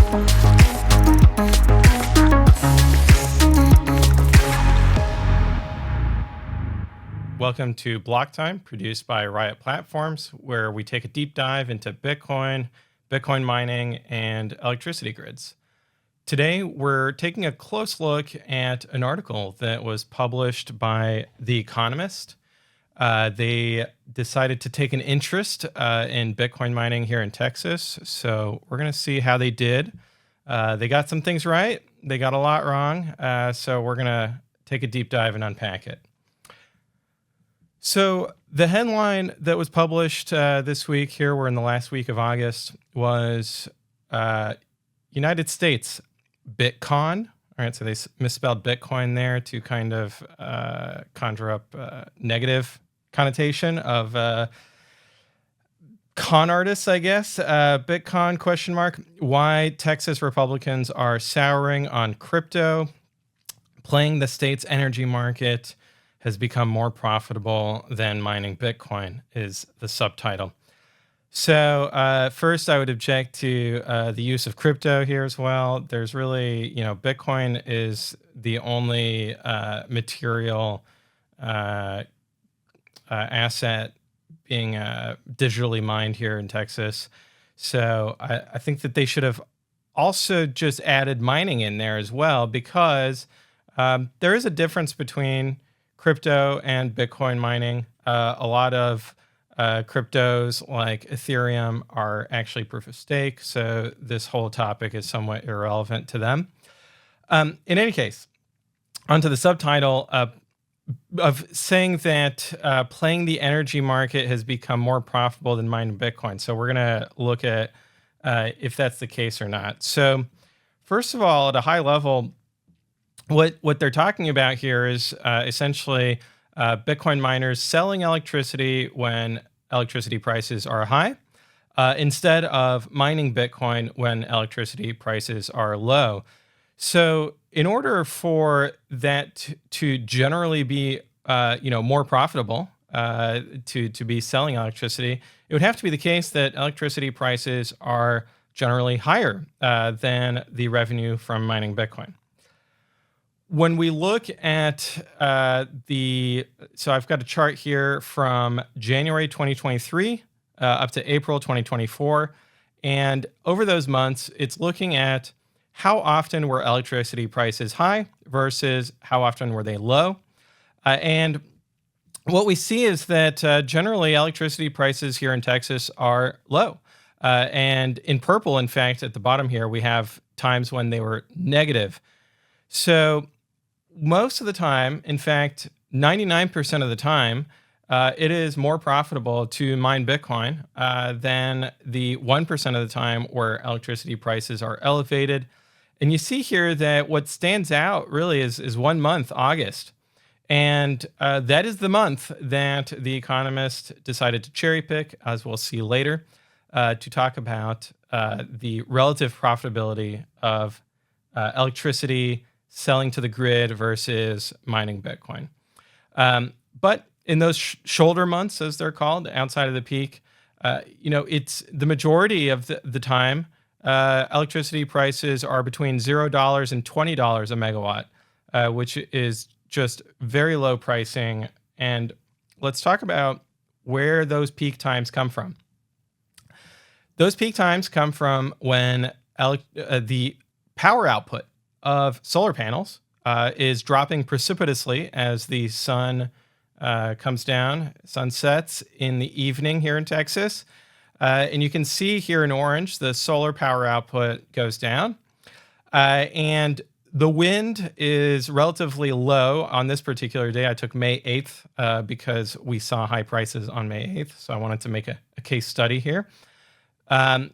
Welcome to Block Time, produced by Riot Platforms, where we take a deep dive into Bitcoin, Bitcoin mining, and electricity grids. Today, we're taking a close look at an article that was published by The Economist. They decided to take an interest in Bitcoin mining here in Texas, so we're going to see how they did. They got some things right, they got a lot wrong, so we're going to take a deep dive and unpack it. So the headline that was published this week, here we're in the last week of August, was United States Bitcoin. All right, so they misspelled Bitcoin there to kind of conjure up negative connotation of con artists, I guess. Bitcoin question mark. Why Texas Republicans are souring on crypto, playing the state's energy market has become more profitable than mining Bitcoin is the subtitle. So first, I would object to the use of crypto here as well. There's really, Bitcoin is the only material asset being digitally mined here in Texas. So I think that they should have also just added mining in there as well, because there is a difference between crypto and Bitcoin mining. A lot of cryptos like Ethereum are actually proof of stake, so this whole topic is somewhat irrelevant to them. In any case, onto the subtitle of saying that playing the energy market has become more profitable than mining Bitcoin. So we're going to look at if that's the case or not. So first of all, at a high level, what they're talking about here is essentially Bitcoin miners selling electricity when electricity prices are high, instead of mining Bitcoin when electricity prices are low. So in order for that to generally be more profitable, to be selling electricity, it would have to be the case that electricity prices are generally higher than the revenue from mining Bitcoin. When we look at so I've got a chart here from January 2023 up to April 2024. And over those months, it's looking at how often were electricity prices high versus how often were they low. And what we see is that generally electricity prices here in Texas are low. And in purple, in fact, at the bottom here, we have times when they were negative. So most of the time, in fact, 99% of the time, it is more profitable to mine Bitcoin than the 1% of the time where electricity prices are elevated. And you see here that what stands out really is 1 month, August. And that is the month that The Economist decided to cherry pick, as we'll see later, to talk about the relative profitability of electricity selling to the grid versus mining Bitcoin. But in those shoulder months, as they're called, outside of the peak, it's the majority of the time, electricity prices are between $0 and $20 a megawatt, which is just very low pricing. And let's talk about where those peak times come from. Those peak times come from when the power output of solar panels is dropping precipitously as the sun comes down, sun sets in the evening here in Texas. And you can see here in orange, the solar power output goes down. And the wind is relatively low on this particular day. I took May 8th because we saw high prices on May 8th. So I wanted to make a case study here.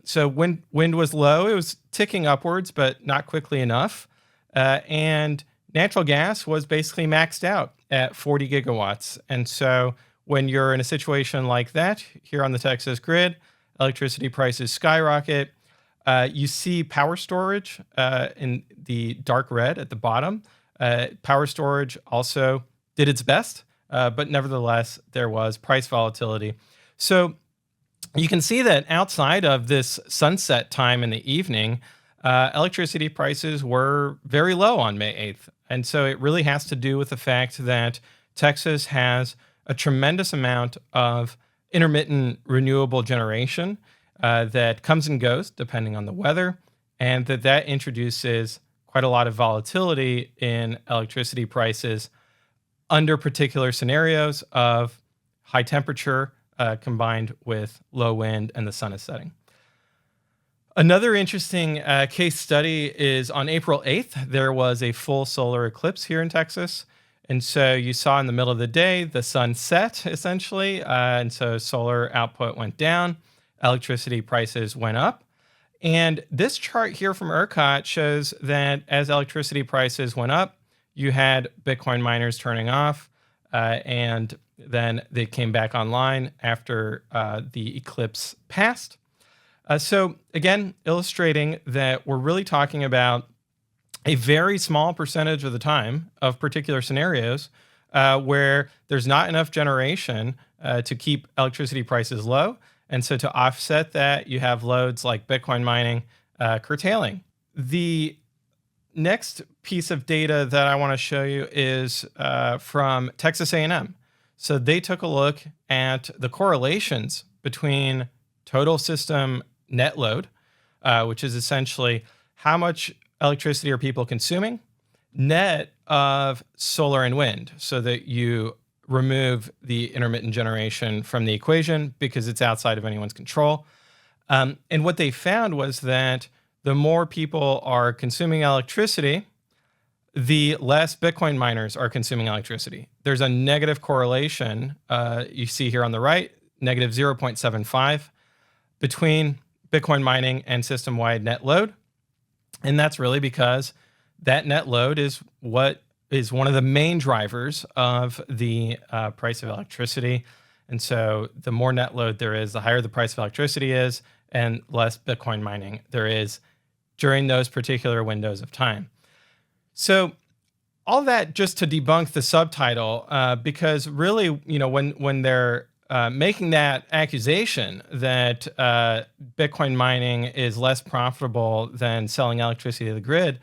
So when wind was low, it was ticking upwards, but not quickly enough. And natural gas was basically maxed out at 40 gigawatts. And so when you're in a situation like that here on the Texas grid, electricity prices skyrocket. You see power storage in the dark red at the bottom. Power storage also did its best, but nevertheless, there was price volatility. So you can see that outside of this sunset time in the evening, electricity prices were very low on May 8th. And so it really has to do with the fact that Texas has a tremendous amount of intermittent renewable generation that comes and goes depending on the weather, and that introduces quite a lot of volatility in electricity prices under particular scenarios of high temperature combined with low wind and the sun is setting. Another interesting case study is on April 8th, there was a full solar eclipse here in Texas. And so you saw in the middle of the day, the sun set essentially. And so solar output went down, electricity prices went up. And this chart here from ERCOT shows that as electricity prices went up, you had Bitcoin miners turning off, and then they came back online after the eclipse passed. So again, illustrating that we're really talking about a very small percentage of the time of particular scenarios where there's not enough generation to keep electricity prices low. And so to offset that, you have loads like Bitcoin mining curtailing. The next piece of data that I want to show you is from Texas A&M. So they took a look at the correlations between total system net load, which is essentially how much electricity are people consuming, net of solar and wind, so that you remove the intermittent generation from the equation because it's outside of anyone's control. And what they found was that the more people are consuming electricity, the less Bitcoin miners are consuming electricity. There's a negative correlation, you see here on the right, negative 0.75 between Bitcoin mining and system-wide net load. And that's really because that net load is what is one of the main drivers of the price of electricity. And so the more net load there is, the higher the price of electricity is, and less Bitcoin mining there is during those particular windows of time. So all that just to debunk the subtitle, because really, when they're making that accusation that Bitcoin mining is less profitable than selling electricity to the grid,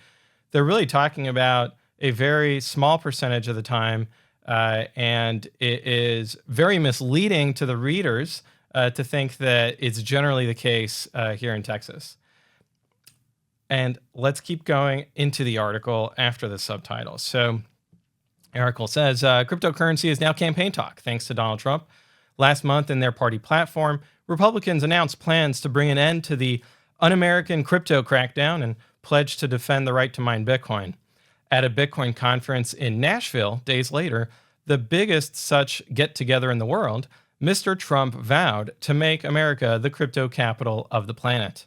they're really talking about a very small percentage of the time, and it is very misleading to the readers to think that it's generally the case here in Texas. And let's keep going into the article after the subtitle. So the article says, cryptocurrency is now campaign talk, thanks to Donald Trump. Last month in their party platform, Republicans announced plans to bring an end to the un-American crypto crackdown and pledged to defend the right to mine Bitcoin. At a Bitcoin conference in Nashville days later, the biggest such get-together in the world, Mr. Trump vowed to make America the crypto capital of the planet.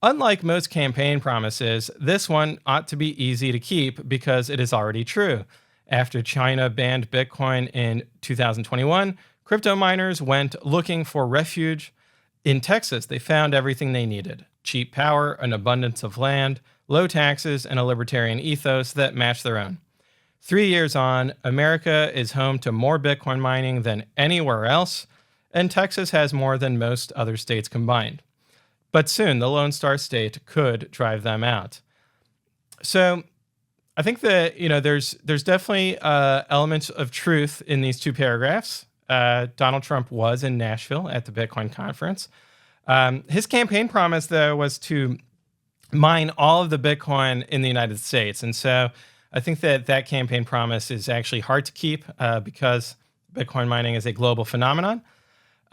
Unlike most campaign promises, this one ought to be easy to keep because it is already true. After China banned Bitcoin in 2021, crypto miners went looking for refuge. In Texas, they found everything they needed: cheap power, an abundance of land, low taxes, and a libertarian ethos that matched their own. 3 years on, America is home to more Bitcoin mining than anywhere else, and Texas has more than most other states combined. But soon, the Lone Star State could drive them out. So I think that there's definitely elements of truth in these two paragraphs. Donald Trump was in Nashville at the Bitcoin conference. His campaign promise, though, was to mine all of the Bitcoin in the United States. And so I think that campaign promise is actually hard to keep because Bitcoin mining is a global phenomenon.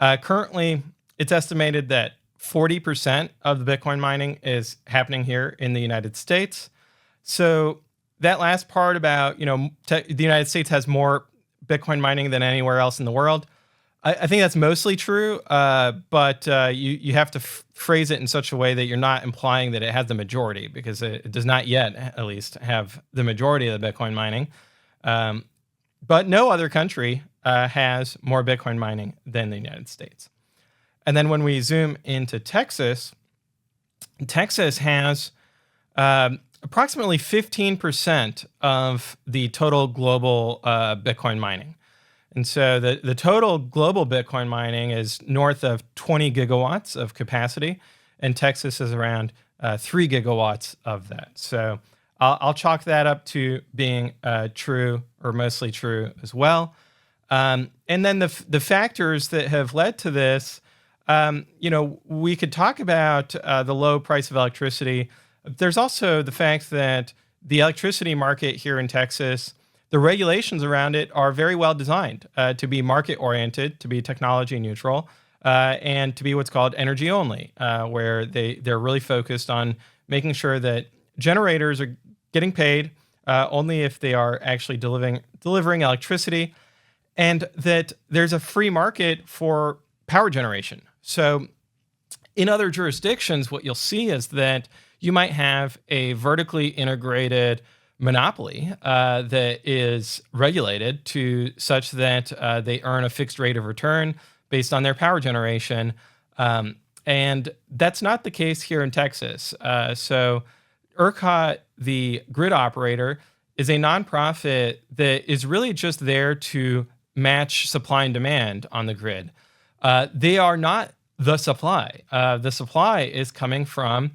Currently, it's estimated that 40% of the Bitcoin mining is happening here in the United States. So that last part about, the United States has more Bitcoin mining than anywhere else in the world, I think that's mostly true, but you have to phrase it in such a way that you're not implying that it has the majority, because it does not yet, at least, have the majority of the Bitcoin mining. But no other country has more Bitcoin mining than the United States. And then when we zoom into Texas, Texas has approximately 15% of the total global Bitcoin mining. And so the total global Bitcoin mining is north of 20 gigawatts of capacity, and Texas is around 3 gigawatts of that. So I'll chalk that up to being true or mostly true as well. And then the factors that have led to this, we could talk about the low price of electricity. There's also the fact that the electricity market here in Texas, the regulations around it are very well designed to be market oriented, to be technology neutral, and to be what's called energy only, where they're really focused on making sure that generators are getting paid only if they are actually delivering electricity, and that there's a free market for power generation. So in other jurisdictions, what you'll see is that you might have a vertically integrated monopoly that is regulated to such that they earn a fixed rate of return based on their power generation. And that's not the case here in Texas. So ERCOT, the grid operator, is a nonprofit that is really just there to match supply and demand on the grid. They are not the supply. The supply is coming from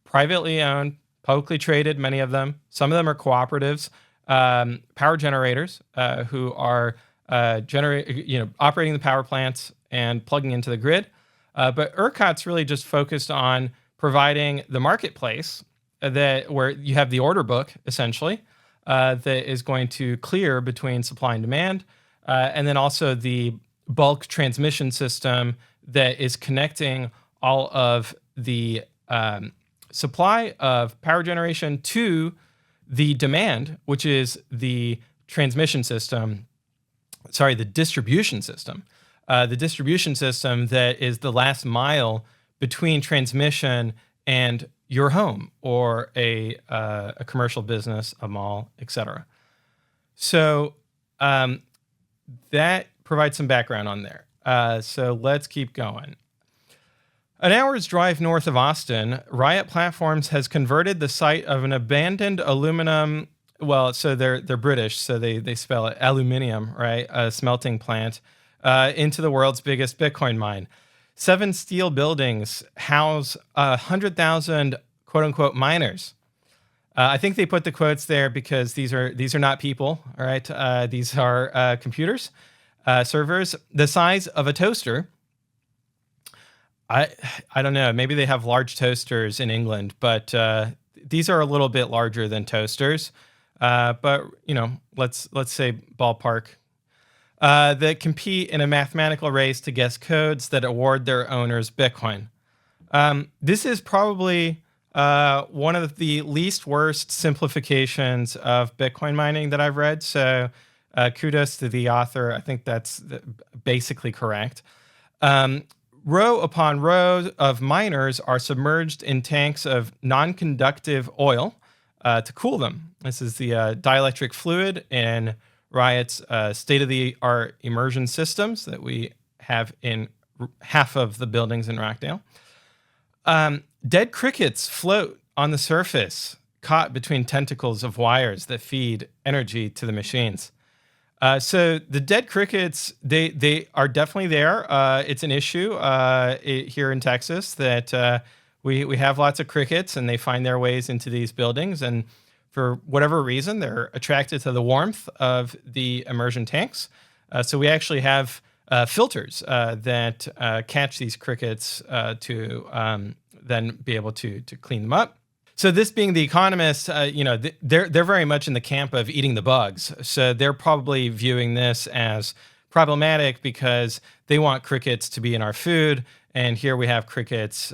privately owned, publicly traded, many of them. Some of them are cooperatives, power generators who are operating the power plants and plugging into the grid. But ERCOT's really just focused on providing the marketplace where you have the order book, essentially, that is going to clear between supply and demand, and then also the bulk transmission system that is connecting all of the supply of power generation to the demand, which is the transmission system. Sorry, the distribution system. The distribution system that is the last mile between transmission and your home or a commercial business, a mall, etc. So that provides some background on there. So let's keep going. An hour's drive north of Austin, Riot Platforms has converted the site of an abandoned aluminum. Well, so they're British, so they spell it aluminium, right? A smelting plant into the world's biggest Bitcoin mine. 7 steel buildings house 100,000 quote unquote miners. I think they put the quotes there because these are not people, all right? These are computers, servers the size of a toaster. I don't know. Maybe they have large toasters in England, but these are a little bit larger than toasters. But let's say ballpark. That compete in a mathematical race to guess codes that award their owners Bitcoin. This is probably one of the least worst simplifications of Bitcoin mining that I've read. So kudos to the author. I think that's basically correct. Row upon row of miners are submerged in tanks of non-conductive oil to cool them. This is the dielectric fluid in Riot's state-of-the-art immersion systems that we have in half of the buildings in Rockdale. Dead crickets float on the surface, caught between tentacles of wires that feed energy to the machines. So the dead crickets, they are definitely there. It's an issue here in Texas that we have lots of crickets, and they find their ways into these buildings. And for whatever reason, they're attracted to the warmth of the immersion tanks. So we actually have filters that catch these crickets to then be able to clean them up. So this being the economists, they're very much in the camp of eating the bugs. So they're probably viewing this as problematic because they want crickets to be in our food, and here we have crickets,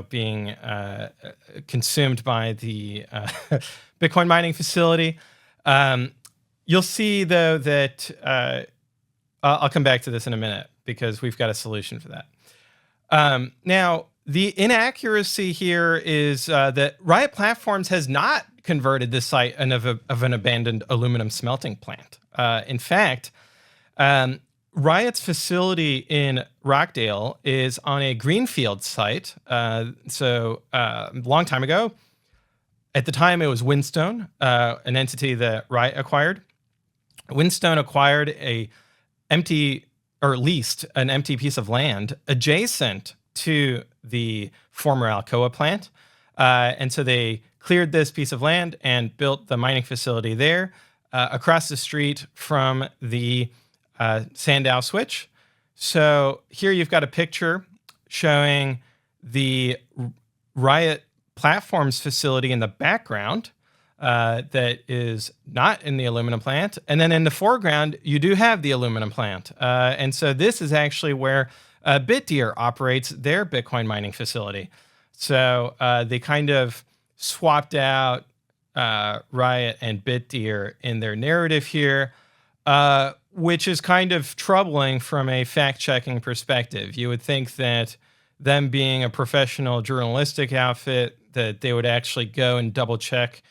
being consumed by the Bitcoin mining facility. You'll see though that I'll come back to this in a minute because we've got a solution for that. Now, the inaccuracy here is that Riot Platforms has not converted this site of an abandoned aluminum smelting plant. In fact, Riot's facility in Rockdale is on a greenfield site. So a long time ago, at the time it was Windstone, an entity that Riot acquired. Windstone acquired leased an empty piece of land adjacent to the former Alcoa plant. And so they cleared this piece of land and built the mining facility there across the street from the Sandow switch. So here you've got a picture showing the Riot Platforms facility in the background that is not in the aluminum plant. And then in the foreground, you do have the aluminum plant. And so this is actually where BitDeer operates their Bitcoin mining facility. So they kind of swapped out Riot and BitDeer in their narrative here, which is kind of troubling from a fact-checking perspective. You would think that them being a professional journalistic outfit, that they would actually go and double-check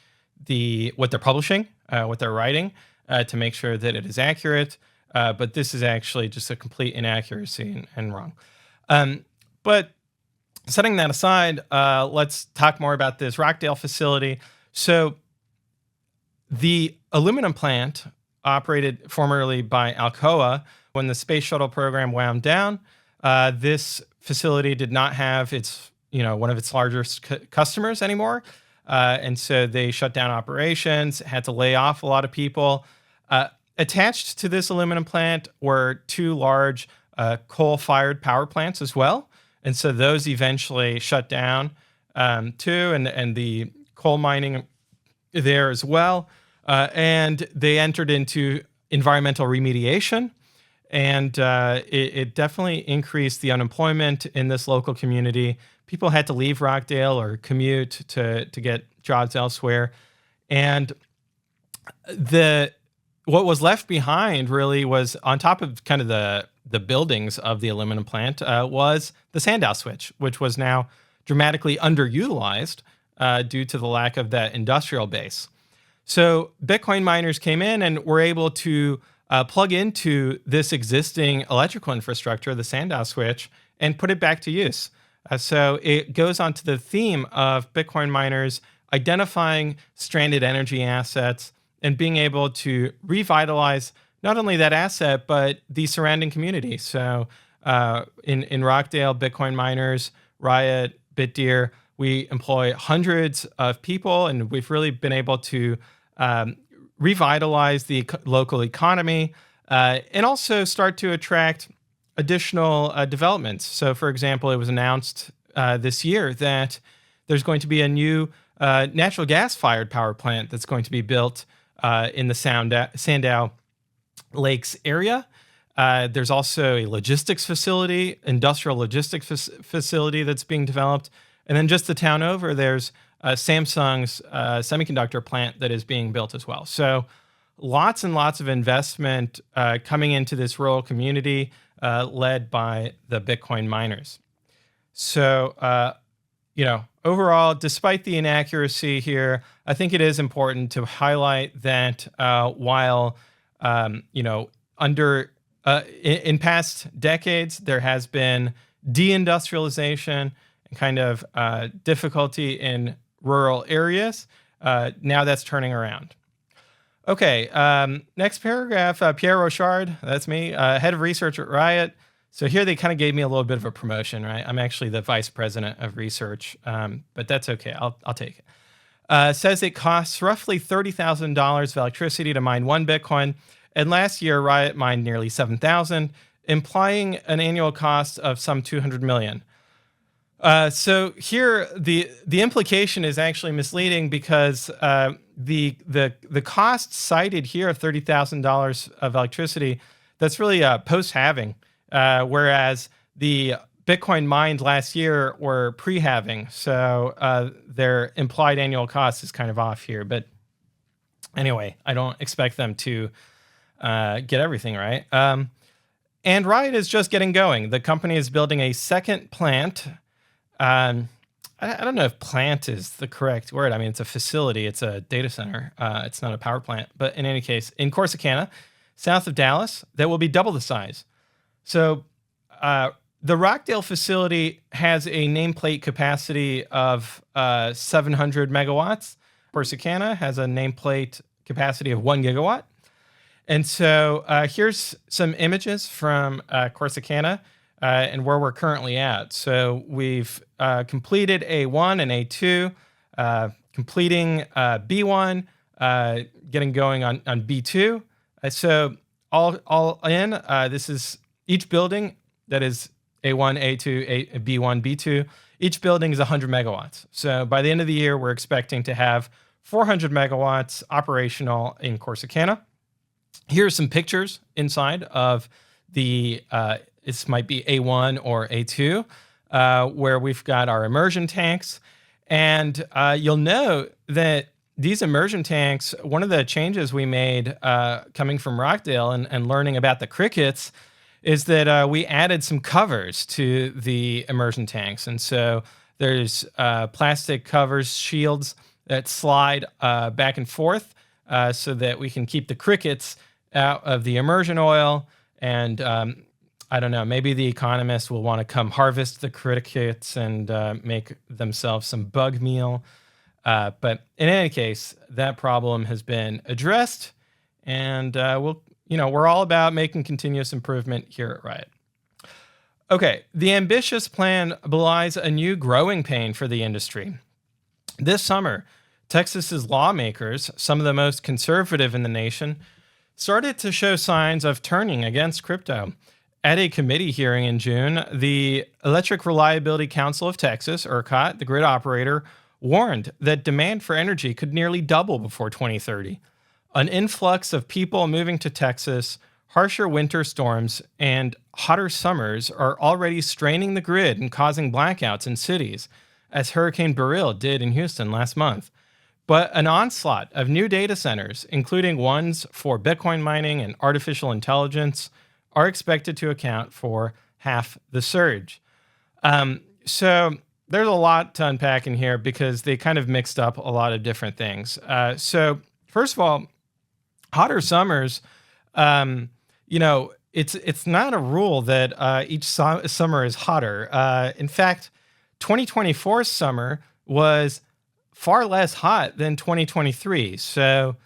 what they're publishing, what they're writing, to make sure that it is accurate. But this is actually just a complete inaccuracy and wrong. But setting that aside, let's talk more about this Rockdale facility. So the aluminum plant operated formerly by Alcoa. When the space shuttle program wound down, this facility did not have one of its largest customers anymore. And so they shut down operations, had to lay off a lot of people. Attached to this aluminum plant were two large coal-fired power plants as well. And so those eventually shut down too, and the coal mining there as well. And they entered into environmental remediation. And it definitely increased the unemployment in this local community. People had to leave Rockdale or commute to get jobs elsewhere. And what was left behind really was, on top of kind of the buildings of the aluminum plant, was the Sandow switch, which was now dramatically underutilized due to the lack of that industrial base. So Bitcoin miners came in and were able to plug into this existing electrical infrastructure, the Sandow switch, and put it back to use. So it goes on to the theme of Bitcoin miners identifying stranded energy assets and being able to revitalize not only that asset, but the surrounding community. So in Rockdale, Bitcoin miners, Riot, BitDeer, we employ hundreds of people, and we've really been able to revitalize the local economy and also start to attract additional developments. So, for example, it was announced this year that there's going to be a new natural gas-fired power plant that's going to be built in the Sandow Lakes area. There's also a logistics facility, industrial logistics facility that's being developed. And then just the town over, there's Samsung's semiconductor plant that is being built as well. So lots and lots of investment coming into this rural community led by the Bitcoin miners. So, overall, despite the inaccuracy here, I think it is important to highlight that while, in past decades, there has been deindustrialization and kind of difficulty in rural areas, now that's turning around. Okay, next paragraph, Pierre Rochard, that's me, head of research at Riot. So here they kind of gave me a little bit of a promotion, right? I'm actually the vice president of research, but that's okay. I'll take it. Says it costs roughly $30,000 of electricity to mine one Bitcoin, and last year Riot mined nearly 7,000, implying an annual cost of some 200 million. So here the implication is actually misleading because the cost cited here of $30,000 of electricity, that's really post-halving, whereas the Bitcoin mined last year were pre-halving. So their implied annual cost is kind of off here. But anyway, I don't expect them to get everything right. And Riot is just getting going. The company is building a second plant. I don't know if plant is the correct word. I mean, it's a facility. It's a data center. It's not a power plant. But in any case, in Corsicana, south of Dallas, that will be double the size. So the Rockdale facility has a nameplate capacity of 700 megawatts. Corsicana has a nameplate capacity of 1 gigawatt. And so here's some images from Corsicana. and where we're currently at. So we've completed A1 and A2, completing B1, getting going on B2. So all in, this is each building that is A1, A2, B1, B2. Each building is 100 megawatts. So by the end of the year, we're expecting to have 400 megawatts operational in Corsicana. Here are some pictures inside of the, this might be A1 or A2, where we've got our immersion tanks. And you'll note that these immersion tanks, one of the changes we made coming from Rockdale and learning about the crickets is that we added some covers to the immersion tanks. And so there's plastic covers, shields that slide back and forth so that we can keep the crickets out of the immersion oil. And I don't know, maybe the economists will want to come harvest the crickets and make themselves some bug meal. But in any case, that problem has been addressed, and we're all about making continuous improvement here at Riot. Okay, the ambitious plan belies a new growing pain for the industry. This summer, Texas's lawmakers, some of the most conservative in the nation, started to show signs of turning against crypto. At a committee hearing in June, the Electric Reliability Council of Texas, ERCOT, the grid operator, warned that demand for energy could nearly double before 2030. An influx of people moving to Texas, harsher winter storms, and hotter summers are already straining the grid and causing blackouts in cities, as Hurricane Beryl did in Houston last month. But an onslaught of new data centers, including ones for Bitcoin mining and artificial intelligence, are expected to account for half the surge. So there's a lot to unpack in here because they kind of mixed up a lot of different things. So first of all, hotter summers, it's not a rule that each summer is hotter. In fact, 2024's summer was far less hot than 2023. So,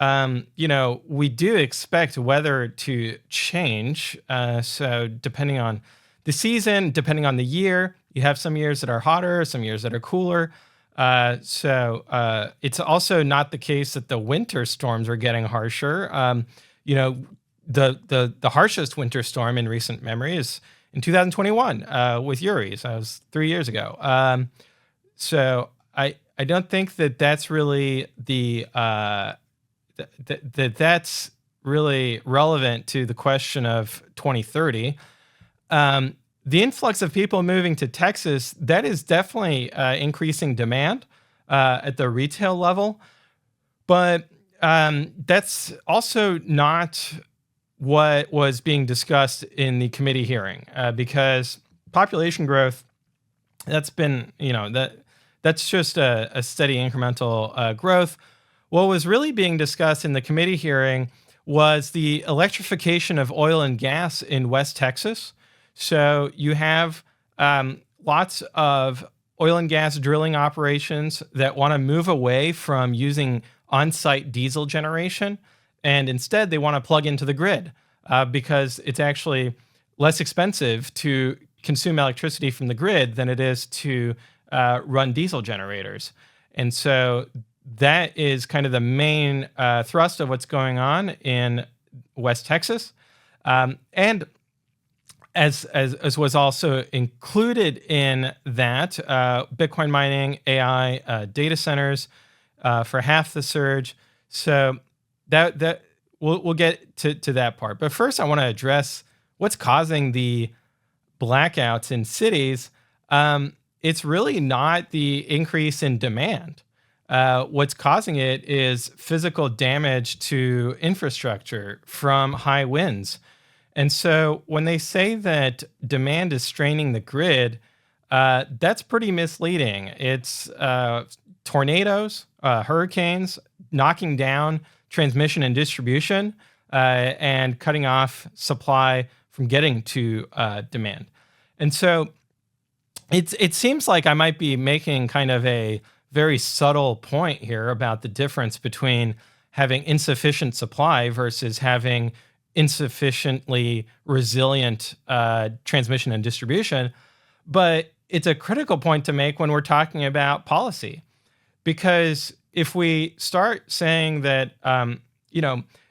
we do expect weather to change. So depending on the season, depending on the year, you have some years that are hotter, some years that are cooler. So it's also not the case that the winter storms are getting harsher. The harshest winter storm in recent memory is in 2021 with Uri. So that was 3 years ago. So I don't think that that's really that's really relevant to the question of 2030. The influx of people moving to Texas, that is definitely increasing demand at the retail level. But that's also not what was being discussed in the committee hearing because population growth, that's been, that's just a steady incremental growth. What was really being discussed in the committee hearing was the electrification of oil and gas in West Texas. So you have lots of oil and gas drilling operations that want to move away from using on-site diesel generation, and instead they want to plug into the grid because it's actually less expensive to consume electricity from the grid than it is to run diesel generators. And so that is kind of the main thrust of what's going on in West Texas. And as was also included in that, Bitcoin mining, AI, data centers for half the surge. So that we'll get to that part. But first, I want to address what's causing the blackouts in cities. It's really not the increase in demand. What's causing it is physical damage to infrastructure from high winds. And so when they say that demand is straining the grid, that's pretty misleading. It's tornadoes, hurricanes, knocking down transmission and distribution, and cutting off supply from getting to demand. And so it seems like I might be making kind of a very subtle point here about the difference between having insufficient supply versus having insufficiently resilient transmission and distribution. But it's a critical point to make when we're talking about policy, because if we start saying that,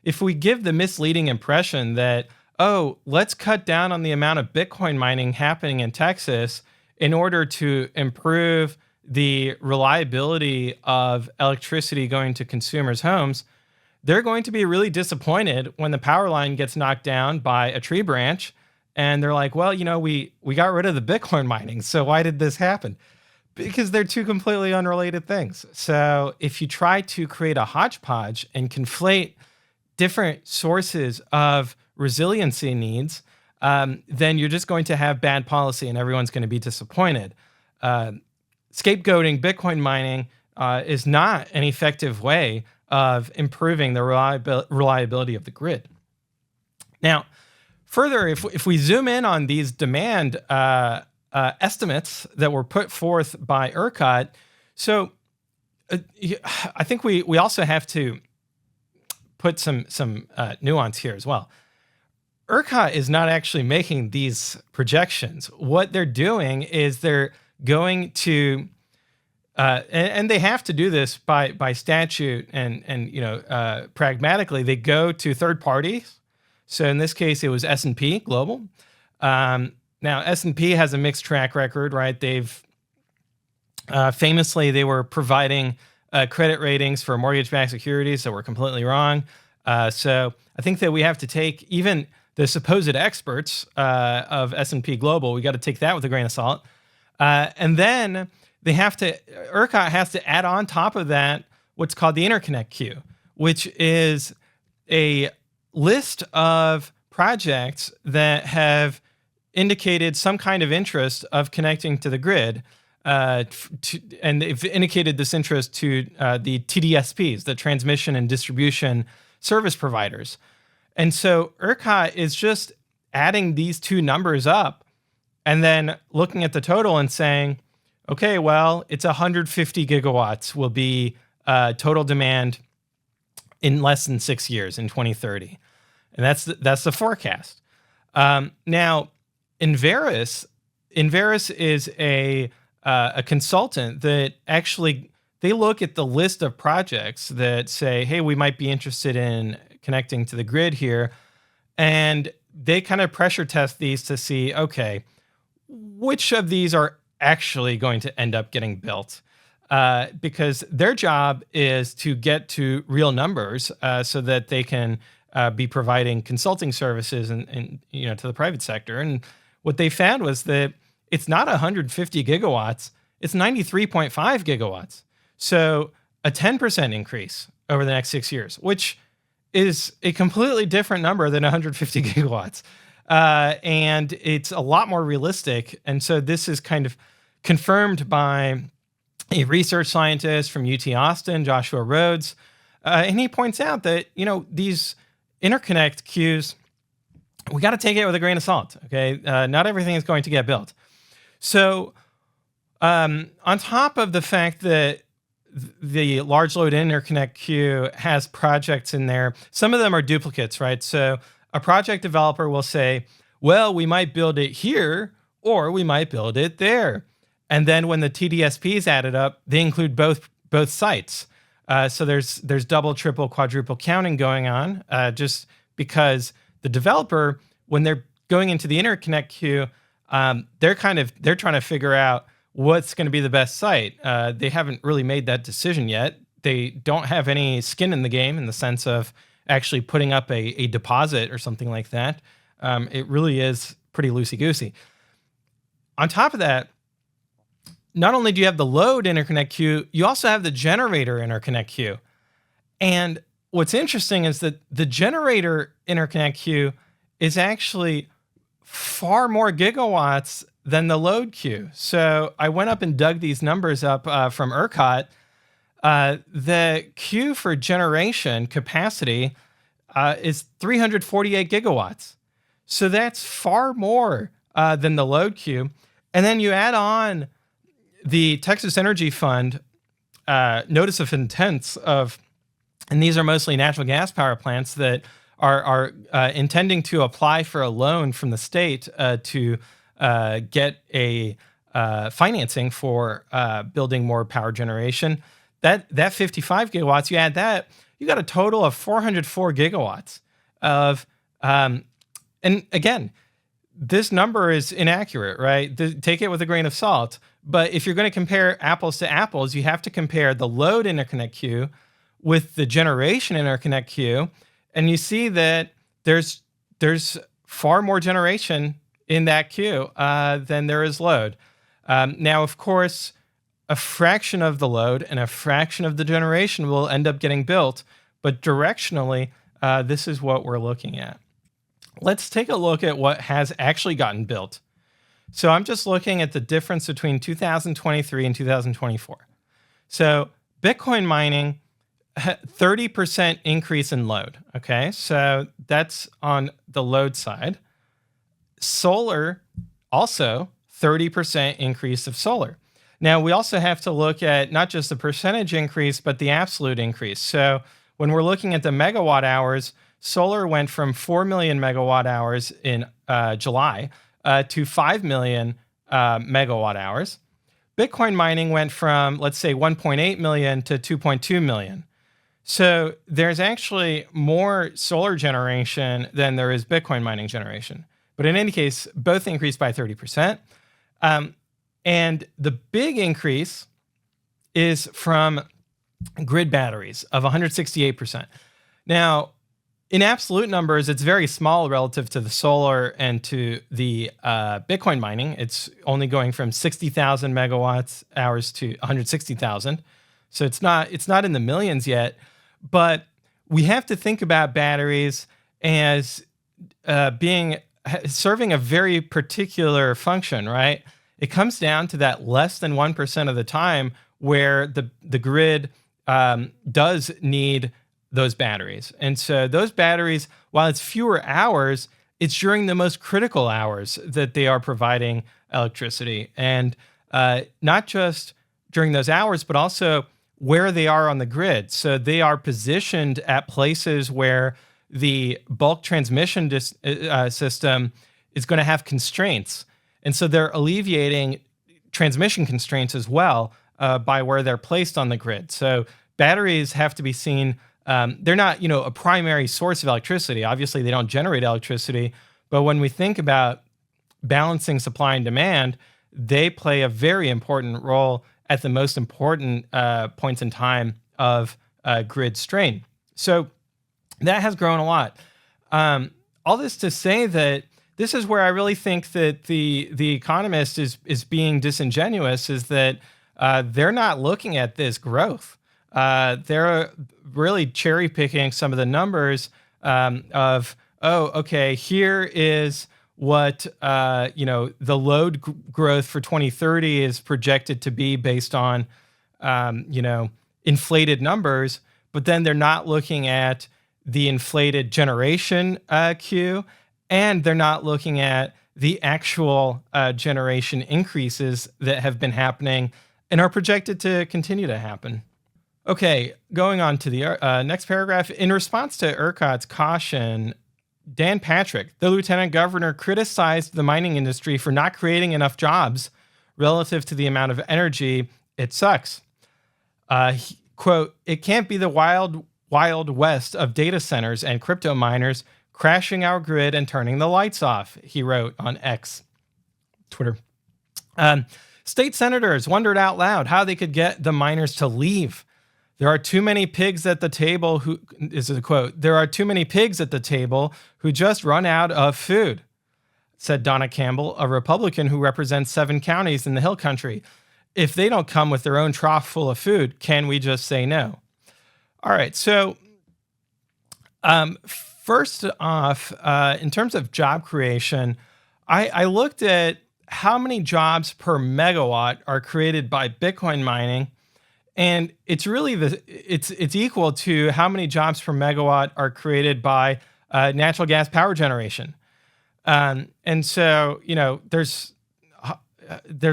if we give the misleading impression that, oh, let's cut down on the amount of Bitcoin mining happening in Texas in order to improve the reliability of electricity going to consumers' homes, they're going to be really disappointed when the power line gets knocked down by a tree branch. And they're like, well, we got rid of the Bitcoin mining, so why did this happen? Because they're two completely unrelated things. So if you try to create a hodgepodge and conflate different sources of resiliency needs, then you're just going to have bad policy and everyone's going to be disappointed. Scapegoating Bitcoin mining is not an effective way of improving the reliability of the grid. Now, further, if we zoom in on these demand estimates that were put forth by ERCOT, so I think we also have to put some nuance here as well. ERCOT is not actually making these projections. What they're doing is they're going to, and they have to do this by statute and pragmatically, they go to third parties. So in this case, it was S&P Global. Now S&P has a mixed track record, right? They've famously, they were providing credit ratings for mortgage-backed securities that were completely wrong. So I think that we have to take even the supposed experts of S&P Global, we got to take that with a grain of salt. And then ERCOT has to add on top of that what's called the interconnect queue, which is a list of projects that have indicated some kind of interest of connecting to the grid. And they've indicated this interest to the TDSPs, the transmission and distribution service providers. And so ERCOT is just adding these two numbers up and then looking at the total and saying, okay, well, it's 150 gigawatts will be total demand in less than 6 years in 2030. And that's the forecast. Now, Inveris is a consultant that actually, they look at the list of projects that say, hey, we might be interested in connecting to the grid here. And they kind of pressure test these to see, okay, which of these are actually going to end up getting built? Because their job is to get to real numbers so that they can be providing consulting services and to the private sector. And what they found was that it's not 150 gigawatts, it's 93.5 gigawatts. So a 10% increase over the next 6 years, which is a completely different number than 150 gigawatts. And it's a lot more realistic. And so this is kind of confirmed by a research scientist from UT Austin, Joshua Rhodes. And he points out that, these interconnect queues, we got to take it with a grain of salt. Okay. Not everything is going to get built. So on top of the fact that the large load interconnect queue has projects in there, some of them are duplicates, right? So a project developer will say, well, we might build it here or we might build it there. And then when the TDSPs add it up, they include both sites. So there's double, triple, quadruple counting going on, just because the developer, when they're going into the interconnect queue, they're trying to figure out what's going to be the best site. They haven't really made that decision yet. They don't have any skin in the game in the sense of actually putting up a deposit or something like that. It really is pretty loosey-goosey. On top of that, not only do you have the load interconnect queue, you also have the generator interconnect queue. And what's interesting is that the generator interconnect queue is actually far more gigawatts than the load queue. So I went up and dug these numbers up from ERCOT. The queue for generation capacity is 348 gigawatts. So that's far more than the load queue. And then you add on the Texas Energy Fund notice of intents of, and these are mostly natural gas power plants that are intending to apply for a loan from the state to get a financing for building more power generation. That 55 gigawatts, you add that, you got a total of 404 gigawatts of, and again, this number is inaccurate, right? Take it with a grain of salt. But if you're going to compare apples to apples, you have to compare the load interconnect queue with the generation interconnect queue, and you see that there's far more generation in that queue than there is load. Now, of course, a fraction of the load and a fraction of the generation will end up getting built, but directionally, this is what we're looking at. Let's take a look at what has actually gotten built. So I'm just looking at the difference between 2023 and 2024. So Bitcoin mining, 30% increase in load. Okay, so that's on the load side. Solar, also 30% increase of solar. Now, we also have to look at not just the percentage increase, but the absolute increase. So when we're looking at the megawatt hours, solar went from 4 million megawatt hours in July to 5 million megawatt hours. Bitcoin mining went from, let's say, 1.8 million to 2.2 million. So there's actually more solar generation than there is Bitcoin mining generation. But in any case, both increased by 30%. And the big increase is from grid batteries of 168%. Now, in absolute numbers, it's very small relative to the solar and to the Bitcoin mining. It's only going from 60,000 megawatts hours to 160,000. So it's not in the millions yet. But we have to think about batteries as serving a very particular function, right? It comes down to that less than 1% of the time where the grid does need those batteries. And so those batteries, while it's fewer hours, it's during the most critical hours that they are providing electricity. And not just during those hours, but also where they are on the grid. So they are positioned at places where the bulk transmission system is going to have constraints. And so they're alleviating transmission constraints as well by where they're placed on the grid. So batteries have to be seen. They're not, a primary source of electricity. Obviously, they don't generate electricity. But when we think about balancing supply and demand, they play a very important role at the most important points in time of grid strain. So that has grown a lot. All this to say that this is where I really think that the economist is being disingenuous, is that they're not looking at this growth. They're really cherry picking some of the numbers here is what the load growth for 2030 is projected to be based on inflated numbers, but then they're not looking at the inflated generation queue, and they're not looking at the actual generation increases that have been happening and are projected to continue to happen. Okay, going on to the next paragraph. In response to ERCOT's caution, Dan Patrick, the lieutenant governor, criticized the mining industry for not creating enough jobs relative to the amount of energy it sucks. Quote, "It can't be the wild west of data centers and crypto miners crashing our grid and turning the lights off," he wrote on X, Twitter. State senators wondered out loud how they could get the miners to leave. "There are too many pigs at the table who," is a quote, "there are too many pigs at the table who just run out of food," said Donna Campbell, a Republican who represents 7 counties in the Hill Country. "If they don't come with their own trough full of food, can we just say no?" All right, so first off, in terms of job creation, I looked at how many jobs per megawatt are created by Bitcoin mining, and it's really it's equal to how many jobs per megawatt are created by natural gas power generation. And so, there's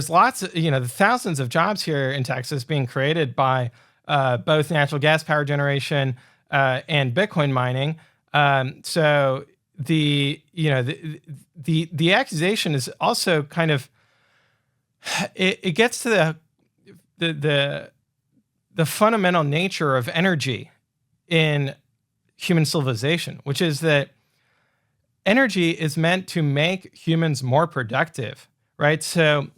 lots of, thousands of jobs here in Texas being created by both natural gas power generation and Bitcoin mining. So the accusation is also kind of it gets to the the the fundamental nature of energy in human civilization, which is that energy is meant to make humans more productive, right? So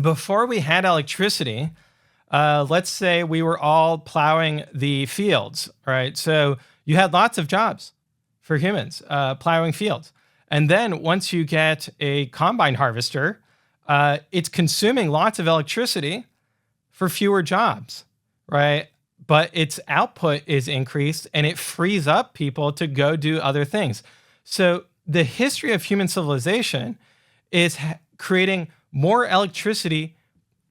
before we had electricity, let's say we were all plowing the fields, right? So you had lots of jobs for humans plowing fields. And then once you get a combine harvester, it's consuming lots of electricity for fewer jobs, right? But its output is increased and it frees up people to go do other things. So the history of human civilization is creating more electricity,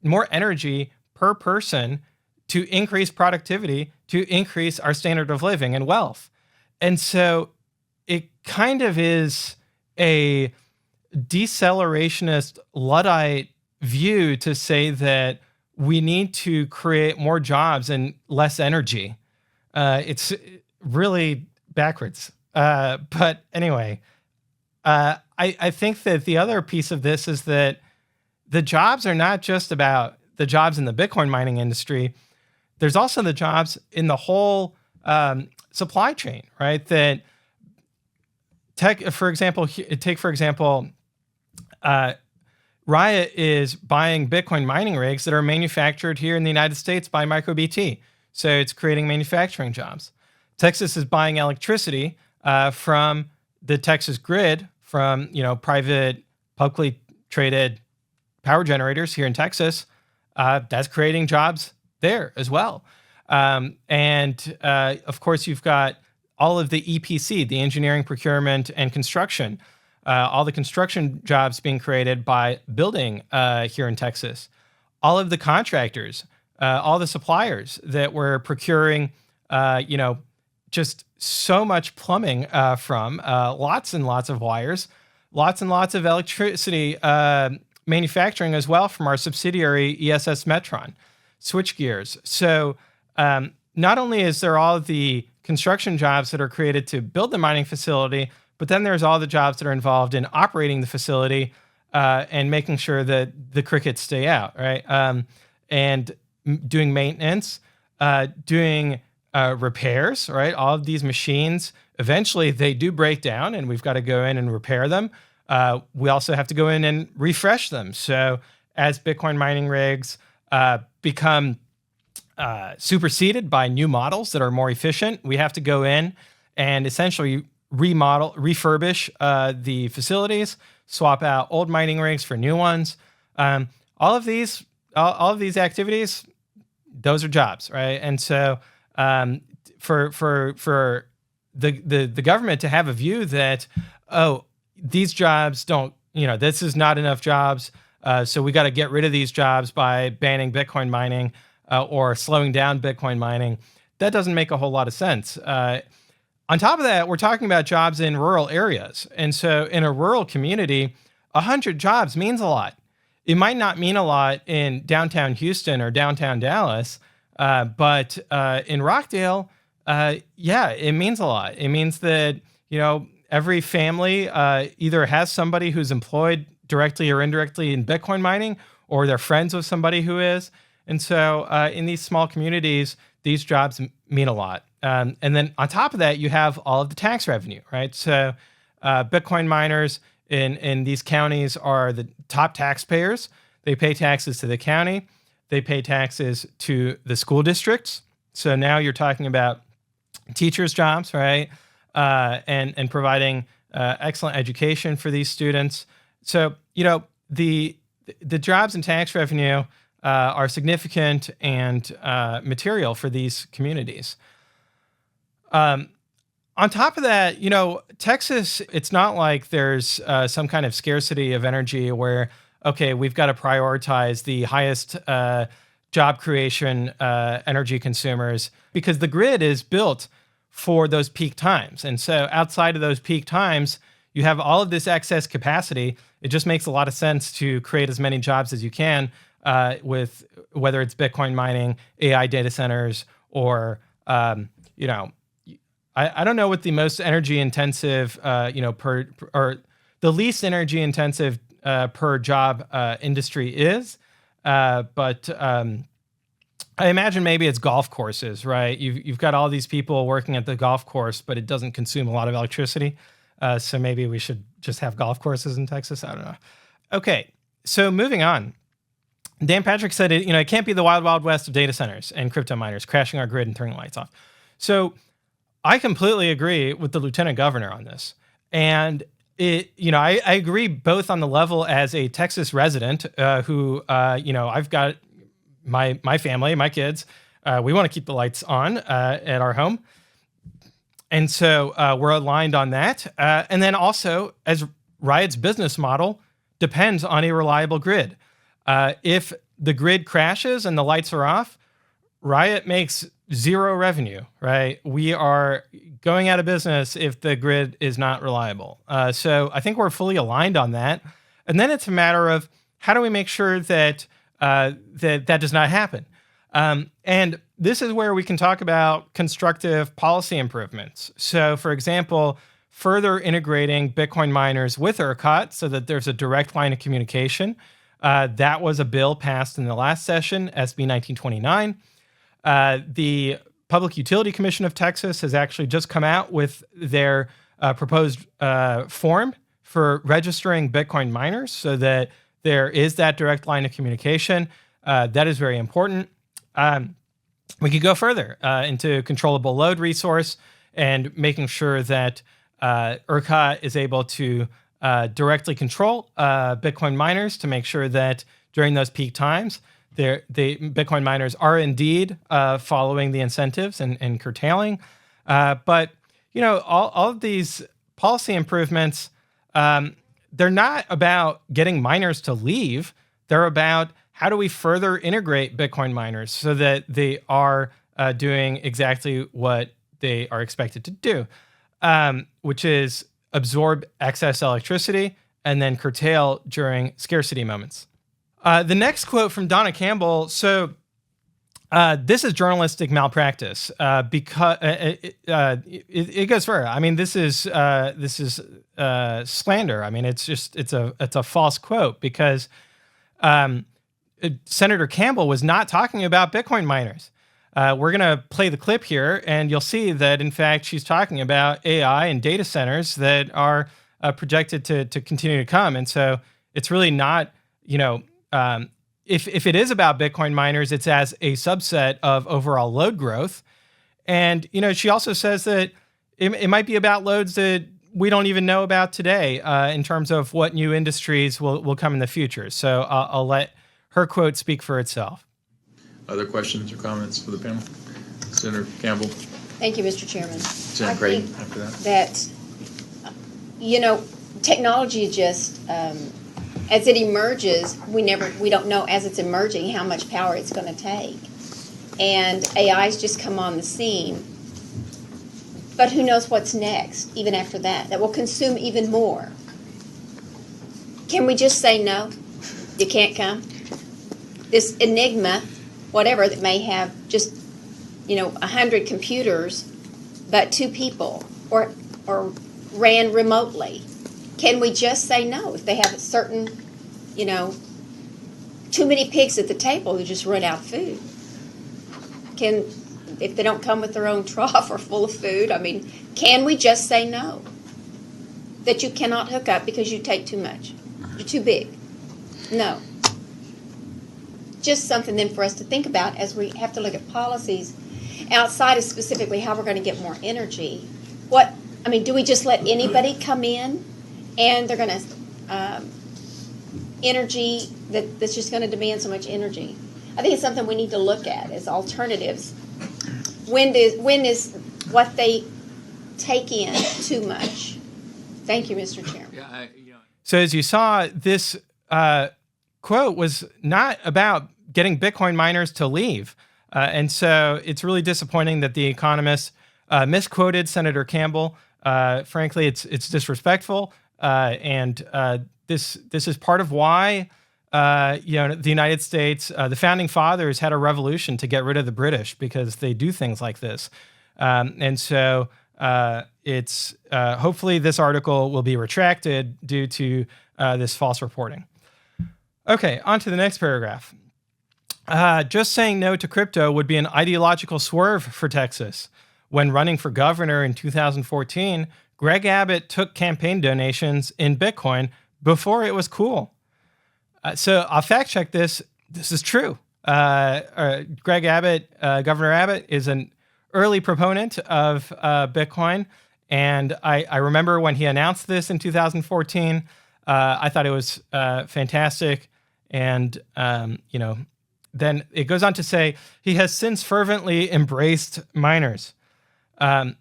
more energy per person to increase productivity, to increase our standard of living and wealth. And so it kind of is a decelerationist Luddite view to say that we need to create more jobs and less energy. It's really backwards. But anyway, I think that the other piece of this is that the jobs are not just about the jobs in the Bitcoin mining industry. There's also the jobs in the whole supply chain, right? That for example, Riot is buying Bitcoin mining rigs that are manufactured here in the United States by MicroBT. So it's creating manufacturing jobs. Texas is buying electricity from the Texas grid, from private, publicly traded power generators here in Texas. That's creating jobs there as well. And of course, you've got all of the EPC, the engineering, procurement, and construction. All the construction jobs being created by building here in Texas. All of the contractors, all the suppliers that were procuring, just so much plumbing from lots and lots of wires, lots and lots of electricity manufacturing as well from our subsidiary ESS Metron, switch gears. So not only is there all of the construction jobs that are created to build the mining facility, but then there's all the jobs that are involved in operating the facility and making sure that the crickets stay out, right? And doing maintenance, doing repairs, right? All of these machines, eventually they do break down and we've got to go in and repair them. We also have to go in and refresh them. So as Bitcoin mining rigs become superseded by new models that are more efficient, we have to go in and essentially refurbish the facilities, swap out old mining rigs for new ones. All of these activities, those are jobs, right? And so for the government to have a view that, oh, these jobs don't, this is not enough jobs, so we got to get rid of these jobs by banning Bitcoin mining or slowing down Bitcoin mining, that doesn't make a whole lot of sense. On top of that, we're talking about jobs in rural areas. And so in a rural community, 100 jobs means a lot. It might not mean a lot in downtown Houston or downtown Dallas, but in Rockdale, yeah, it means a lot. It means that, every family either has somebody who's employed directly or indirectly in Bitcoin mining, or they're friends with somebody who is. And so in these small communities, these jobs mean a lot. And then on top of that, you have all of the tax revenue, right? So Bitcoin miners in these counties are the top taxpayers. They pay taxes to the county. They pay taxes to the school districts. So now you're talking about teachers' jobs, right? And providing excellent education for these students. So, the jobs and tax revenue are significant and material for these communities. On top of that, Texas, it's not like there's some kind of scarcity of energy where, okay, we've got to prioritize the highest job creation energy consumers, because the grid is built for those peak times. And so outside of those peak times, you have all of this excess capacity. It just makes a lot of sense to create as many jobs as you can with whether it's Bitcoin mining, AI data centers, or I don't know what the most energy intensive, or the least energy intensive per job industry is, but I imagine maybe it's golf courses, right? You've got all these people working at the golf course, but it doesn't consume a lot of electricity. So maybe we should just have golf courses in Texas. I don't know. Okay, so moving on. Dan Patrick said it can't be the wild, wild west of data centers and crypto miners crashing our grid and turning the lights off. So I completely agree with the lieutenant governor on this. And I agree both on the level as a Texas resident who, I've got my family, my kids, we want to keep the lights on at our home. And so we're aligned on that. And then also, as Riot's business model depends on a reliable grid. If the grid crashes and the lights are off, Riot makes zero revenue, right? We are going out of business if the grid is not reliable. So I think we're fully aligned on that. And then it's a matter of how do we make sure that that does not happen? And this is where we can talk about constructive policy improvements. So, for example, further integrating Bitcoin miners with ERCOT so that there's a direct line of communication. That was a bill passed in the last session, SB 1929. The Public Utility Commission of Texas has actually just come out with their proposed form for registering Bitcoin miners so that there is that direct line of communication. That is very important. We could go further into controllable load resource and making sure that ERCOT is able to directly control Bitcoin miners to make sof that during those peak times, the Bitcoin miners are indeed following the incentives and curtailing. But all of these policy improvements, they're not about getting miners to leave. They're about how do we further integrate Bitcoin miners so that they are doing exactly what they are expected to do, which is absorb excess electricity and then curtail during scarcity moments. The next quote from Donna Campbell. So this is journalistic malpractice because it goes further. I mean, this is slander. I mean, it's a false quote because Senator Campbell was not talking about Bitcoin miners. We're going to play the clip here, and you'll see that, in fact, she's talking about AI and data centers that are projected to continue to come. And so it's really not, if it is about Bitcoin miners, it's as a subset of overall load growth. And, she also says that it might be about loads that we don't even know about today in terms of what new industries will come in the future. So I'll let her quote speak for itself. Other questions or comments for the panel? Senator Campbell. Thank you, Mr. Chairman. Senator Creighton after that. Technology just, as it emerges, we don't know as it's emerging how much power it's going to take. And AI's just come on the scene. But who knows what's next, even after that will consume even more. Can we just say no? You can't come? This enigma, whatever, that may have just, 100 computers, but 2 people, or ran remotely. Can we just say no if they have a certain, too many pigs at the table who just run out of food? If they don't come with their own trough or full of food, can we just say no? That you cannot hook up because you take too much. You're too big. No. Just something then for us to think about as we have to look at policies outside of specifically how we're going to get more energy. Do we just let anybody come in and they're going to energy that's just going to demand so much energy? I think it's something we need to look at as alternatives. When is what they take in too much? Thank you, Mr. Chairman. Yeah, So as you saw, this quote was not about getting Bitcoin miners to leave. And so it's really disappointing that The Economist misquoted Senator Campbell. Frankly, it's disrespectful. And this is part of why the United States, the founding fathers had a revolution to get rid of the British because they do things like this. And so It's hopefully this article will be retracted due to this false reporting. Okay, on to the next paragraph. Just saying no to crypto would be an ideological swerve for Texas. When running for governor in 2014, Greg Abbott took campaign donations in Bitcoin before it was cool. So I'll fact check this. This is true. Greg Abbott, Governor Abbott, is an early proponent of Bitcoin. And I remember when he announced this in 2014, I thought it was fantastic. And, then it goes on to say he has since fervently embraced miners. I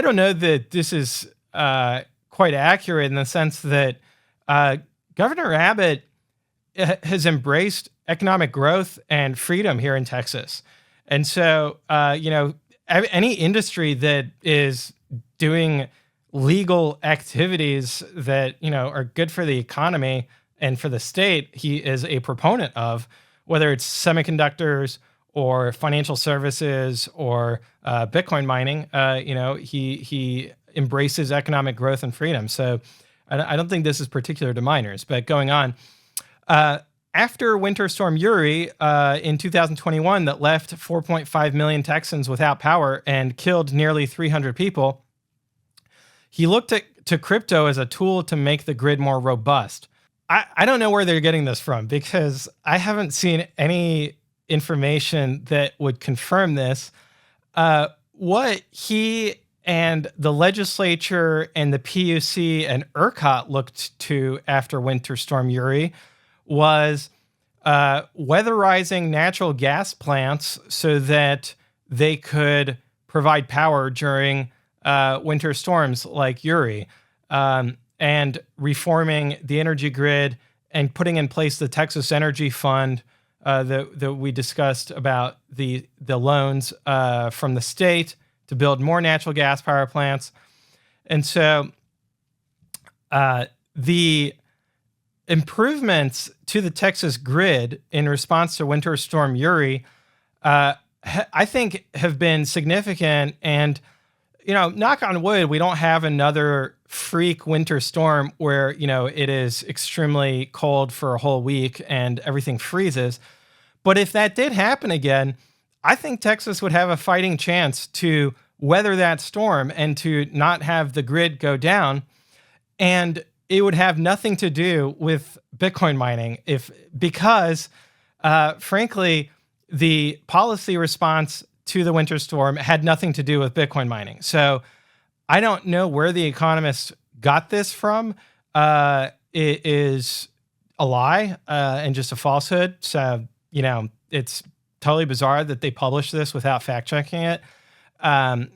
don't know that this is quite accurate in the sense that Governor Abbott has embraced economic growth and freedom here in Texas. And so, any industry that is doing legal activities that, are good for the economy and for the state, he is a proponent of, whether it's semiconductors or financial services or Bitcoin mining. He embraces economic growth and freedom. So I don't think this is particular to miners. But going on, after Winter Storm Uri in 2021 that left 4.5 million Texans without power and killed nearly 300 people, he looked to crypto as a tool to make the grid more robust. I don't know where they're getting this from because I haven't seen any information that would confirm this. What he and the legislature and the PUC and ERCOT looked to after Winter Storm Uri was weatherizing natural gas plants so that they could provide power during winter storms like Uri. And reforming the energy grid and putting in place the Texas Energy Fund that we discussed about the loans from the state to build more natural gas power plants. And so the improvements to the Texas grid in response to Winter Storm Uri, I think have been significant. And, knock on wood, we don't have another freak winter storm where, it is extremely cold for a whole week and everything freezes. But if that did happen again, I think Texas would have a fighting chance to weather that storm and to not have the grid go down. And it would have nothing to do with Bitcoin mining because frankly, the policy response to the winter storm had nothing to do with Bitcoin mining. So I don't know where the economists got this from. It is a lie and just a falsehood. So, it's totally bizarre that they published this without fact checking it. The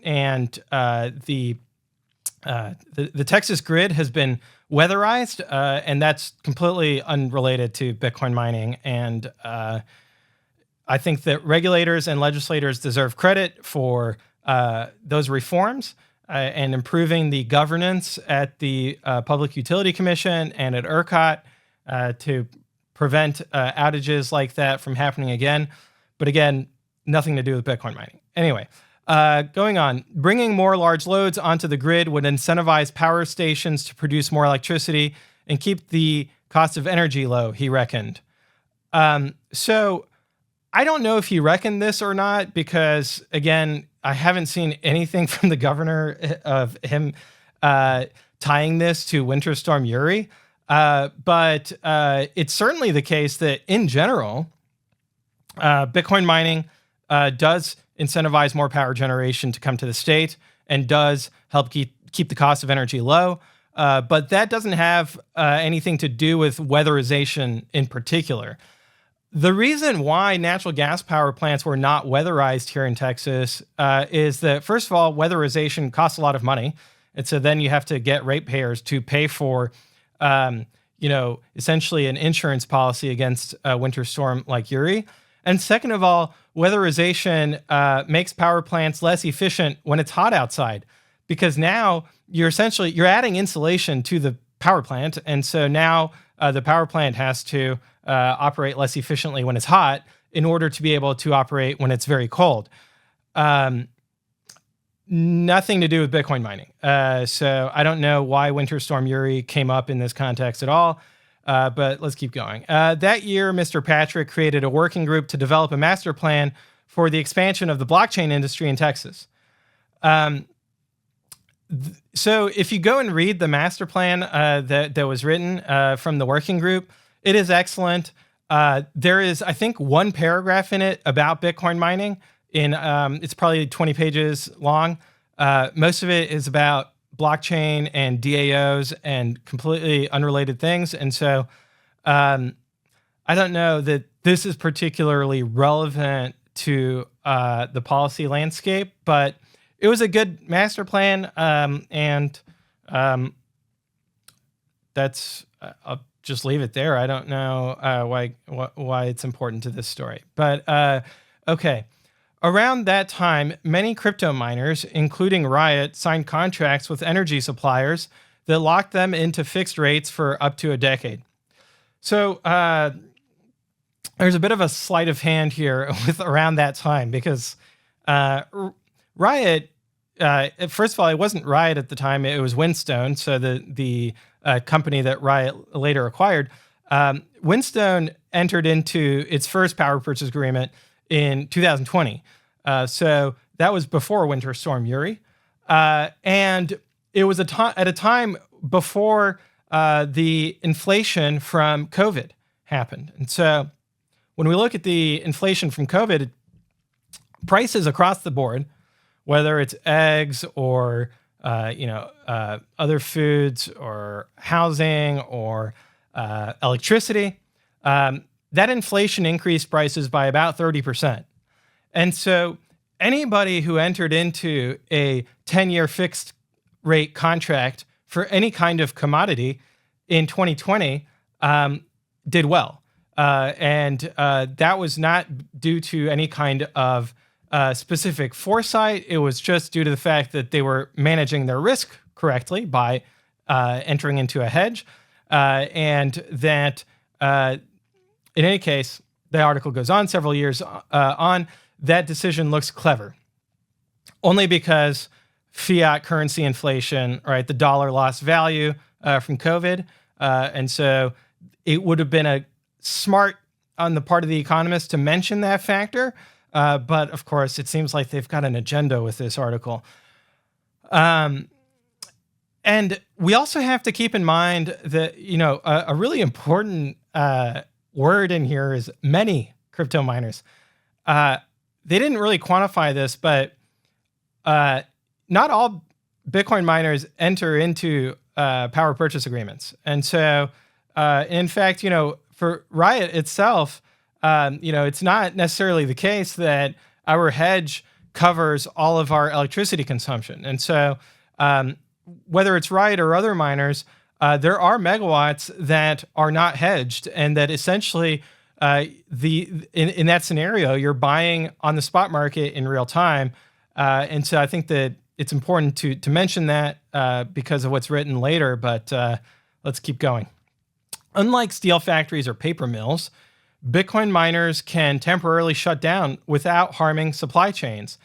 Texas grid has been weatherized, and that's completely unrelated to Bitcoin mining. And I think that regulators and legislators deserve credit for those reforms and improving the governance at the Public Utility Commission and at ERCOT to prevent outages like that from happening again. But again, nothing to do with Bitcoin mining. Anyway, going on, bringing more large loads onto the grid would incentivize power stations to produce more electricity and keep the cost of energy low, he reckoned. So I don't know if he reckoned this or not, because again, I haven't seen anything from the governor of him tying this to Winter Storm Uri. But it's certainly the case that in general, Bitcoin mining does incentivize more power generation to come to the state and does help keep the cost of energy low. But that doesn't have anything to do with weatherization in particular. The reason why natural gas power plants were not weatherized here in Texas is that, first of all, weatherization costs a lot of money. And so then you have to get ratepayers to pay for, essentially an insurance policy against a winter storm like Uri. And second of all, weatherization makes power plants less efficient when it's hot outside, because now you're adding insulation to the power plant. And so now the power plant has to operate less efficiently when it's hot in order to be able to operate when it's very cold. nothing to do with Bitcoin mining. So I don't know why Winter Storm Uri came up in this context at all, but let's keep going. That year, Mr. Patrick created a working group to develop a master plan for the expansion of the blockchain industry in Texas. So if you go and read the master plan that was written from the working group, it is excellent. There is, I think, one paragraph in it about Bitcoin mining. It's probably 20 pages long. Most of it is about blockchain and DAOs and completely unrelated things. And so I don't know that this is particularly relevant to the policy landscape, but it was a good master plan. And that's, I'll just leave it there. I don't know why it's important to this story, but okay. Around that time, many crypto miners, including Riot, signed contracts with energy suppliers that locked them into fixed rates for up to a decade. So there's a bit of a sleight of hand here with around that time, because Riot, first of all, it wasn't Riot at the time; it was Whinstone, so the company that Riot later acquired. Whinstone entered into its first power purchase agreement in 2020. So that was before Winter Storm Uri. And it was at a time before the inflation from COVID happened. And so when we look at the inflation from COVID, prices across the board, whether it's eggs or other foods or housing or electricity, that inflation increased prices by about 30%. And so anybody who entered into a 10-year fixed rate contract for any kind of commodity in 2020 did well. And that was not due to any kind of specific foresight. It was just due to the fact that they were managing their risk correctly by entering into a hedge. And that in any case, the article goes on several years on, that decision looks clever. Only because fiat currency inflation, right, the dollar lost value from COVID. And so it would have been a smart on the part of the economists to mention that factor. But of course, it seems like they've got an agenda with this article. And we also have to keep in mind that, a really important word in here is many crypto miners. They didn't really quantify this, but not all Bitcoin miners enter into power purchase agreements. And so, in fact, for Riot itself, it's not necessarily the case that our hedge covers all of our electricity consumption. And so, whether it's Riot or other miners, there are megawatts that are not hedged, and that essentially in that scenario, you're buying on the spot market in real time. And so I think that it's important to mention that because of what's written later, but let's keep going. Unlike steel factories or paper mills, Bitcoin miners can temporarily shut down without harming supply chains.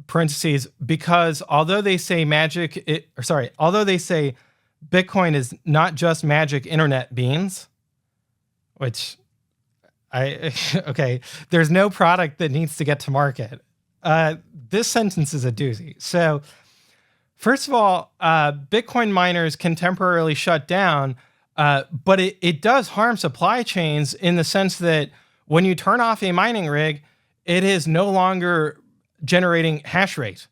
Parentheses, because although they say Bitcoin is not just magic internet beans, which there's no product that needs to get to market. This sentence is a doozy. So first of all, Bitcoin miners can temporarily shut down, but it does harm supply chains in the sense that when you turn off a mining rig, it is no longer generating hash rate.